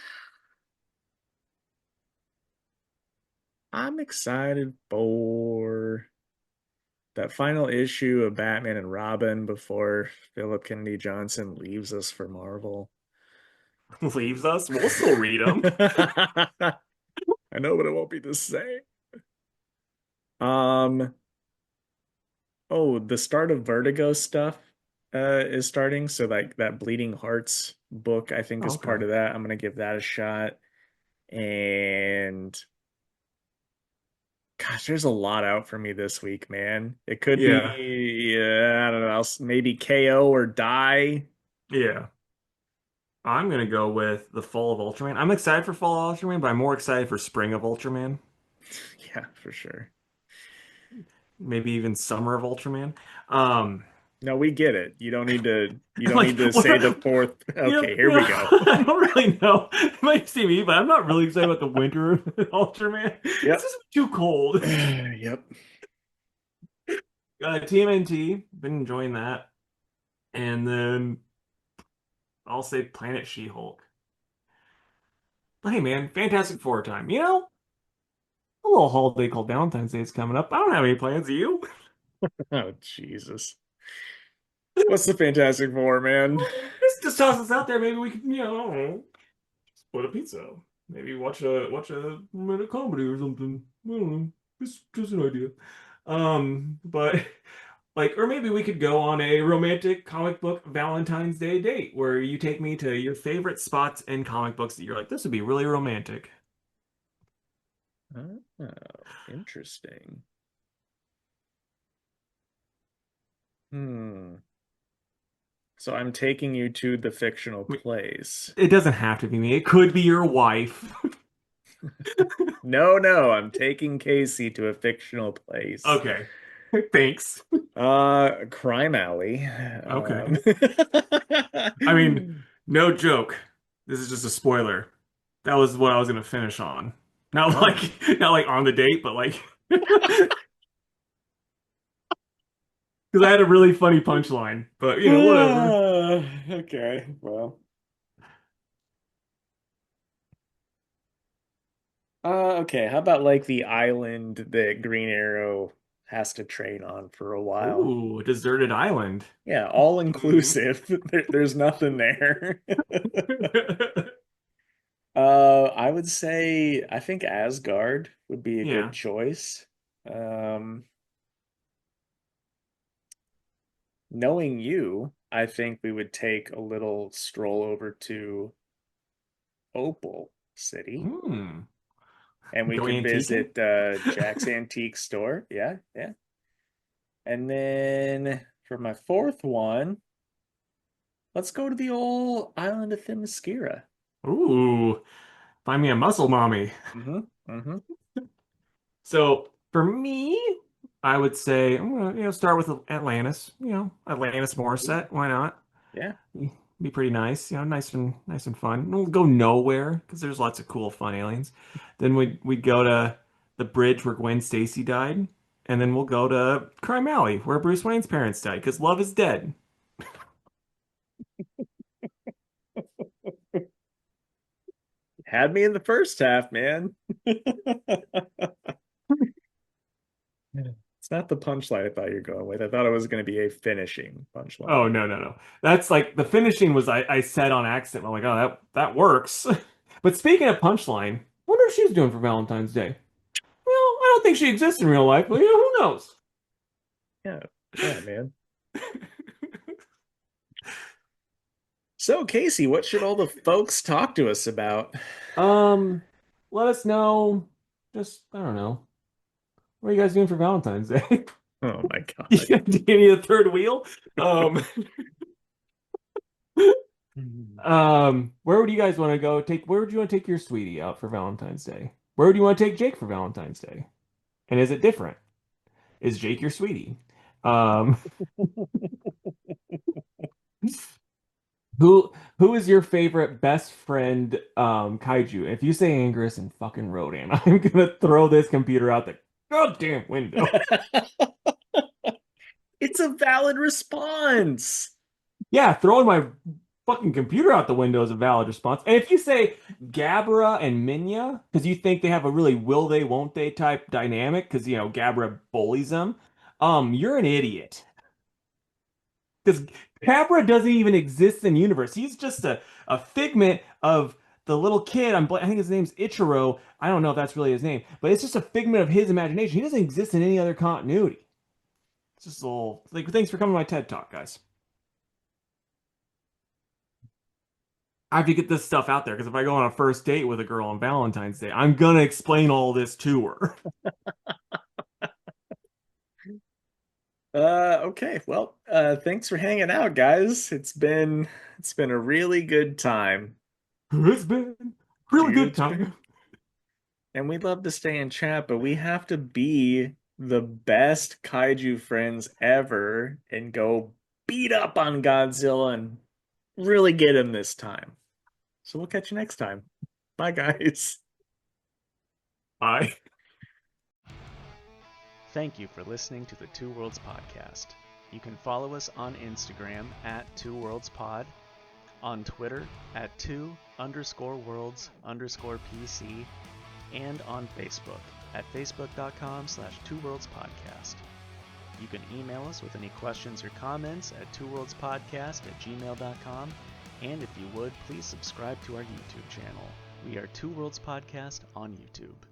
I'm excited for that final issue of Batman and Robin before Philip Kennedy Johnson leaves us for Marvel. Leaves us? We'll still read them. I know, but it won't be the same. Um, oh, the start of Vertigo stuff is starting. So like that Bleeding Hearts book, I think Oh, is okay. part of that. I'm gonna give that a shot. And gosh, there's a lot out for me this week, man. It could be, Yeah. I don't know, maybe KO or die. Yeah. I'm gonna go with the Fall of Ultraman. I'm excited for Fall of Ultraman, but I'm more excited for Spring of Ultraman. Yeah, for sure. Maybe even Summer of Ultraman. Um, No, we get it. You don't Like, need to what? say the fourth. Okay, here we go. I don't really know. It might see me, but I'm not really excited about the winter Ultraman. It's Yep. just too cold. Yep. TMNT, been enjoying that, and then I'll say Planet She-Hulk. But hey, man, Fantastic Four time. A little holiday called Valentine's Day is coming up. I don't have any plans. Do you? Oh, Jesus. What's the Fantastic Four, man? Just toss this out there. Maybe we can, I don't know, split a pizza. Maybe watch a romantic comedy or something. I don't know. Just an idea. But like, or maybe we could go on a romantic comic book Valentine's Day date where you take me to your favorite spots in comic books that you're like, this would be really romantic. Oh, interesting. Hmm. So I'm taking you to the fictional I mean, place. it doesn't have to be me. It could be your wife. No, no, I'm taking Casey to a fictional place. Okay. Thanks. Crime Alley. Okay. I mean, no joke. This is just a spoiler. That was what I was gonna finish on. Not Oh. like not like on the date, but like because I had a really funny punchline. But whatever. Okay, well. Okay, how about like the island that Green Arrow has to train on for a while? Ooh, a deserted island. Yeah, all Hmm. inclusive. There's nothing there. I would say I think Asgard would be a good Yeah. choice. Um, Knowing you, I think we would take a little stroll over to Opal City Hmm. and we Go could antiquing? visit Jack's Antique Store. Yeah, yeah. And then for my fourth one, let's go to the old island of Themyscira. Ooh, find me a muscle mommy. Mm-hmm. Mm-hmm. So for me, I would say I'm gonna start with Atlantis. Atlantis Ooh, Morissette. Why not? yeah. Be pretty nice. Nice and fun. We'll go nowhere because there's lots of cool, fun aliens. Then we'd go to the bridge where Gwen Stacy died, and then we'll go to Crime Alley where Bruce Wayne's parents died because love is dead. Had me in the first half, man. It's not the punchline I thought you were going with. I thought it was going to be a finishing punchline. Oh no, no, no. That's like the finishing was I said on accident. I'm like, oh, that works. But speaking of punchline, wonder what she was doing for Valentine's Day. Well, I don't think she exists in real life, but who knows? Yeah, yeah, man. So, Casey, what should all the folks talk to us about? Um, Let us know. Just I don't know. What are you guys doing for Valentine's Day? Oh my God. Do you need a third wheel? Um, where would you guys want to go? Where would you want to take your sweetie out for Valentine's Day? Where would you want to take Jake for Valentine's Day? And is it different? Is Jake your sweetie? Um, who is your favorite best friend kaiju? If you say Anguirus and fucking Rodan, I'm gonna throw this computer out the goddamn window. It's a valid response. Yeah, throwing my fucking computer out the window is a valid response. And if you say Gabra and Minya, because you think they have a really will they, won't they type dynamic, because Gabra bullies them, you're an idiot. Because Gabra doesn't even exist in the universe. He's just a figment of the little kid. I think his name's Ichiro. I don't know if that's really his name, but it's just a figment of his imagination. He doesn't exist in any other continuity. It's just a little like thanks for coming to my TED Talk, guys. I have to get this stuff out there because if I go on a first date with a girl on Valentine's Day, I'm gonna explain all this to her. Okay. Well, thanks for hanging out, guys. It's been a really good time. It's been a really good It's been, time. and we'd love to stay in chat, but we have to be the best kaiju friends ever and go beat up on Godzilla and really get him this time. So we'll catch you next time. Bye, guys. Bye. Thank you for listening to the Two Worlds Podcast. You can follow us on Instagram at Two Worlds Pod, on Twitter at two_worlds_PC, and on Facebook at facebook.com/twoworldspodcast. You can email us with any questions or comments at twoworldspodcast@gmail.com, and if you would, please subscribe to our YouTube channel. We are Two Worlds Podcast on YouTube.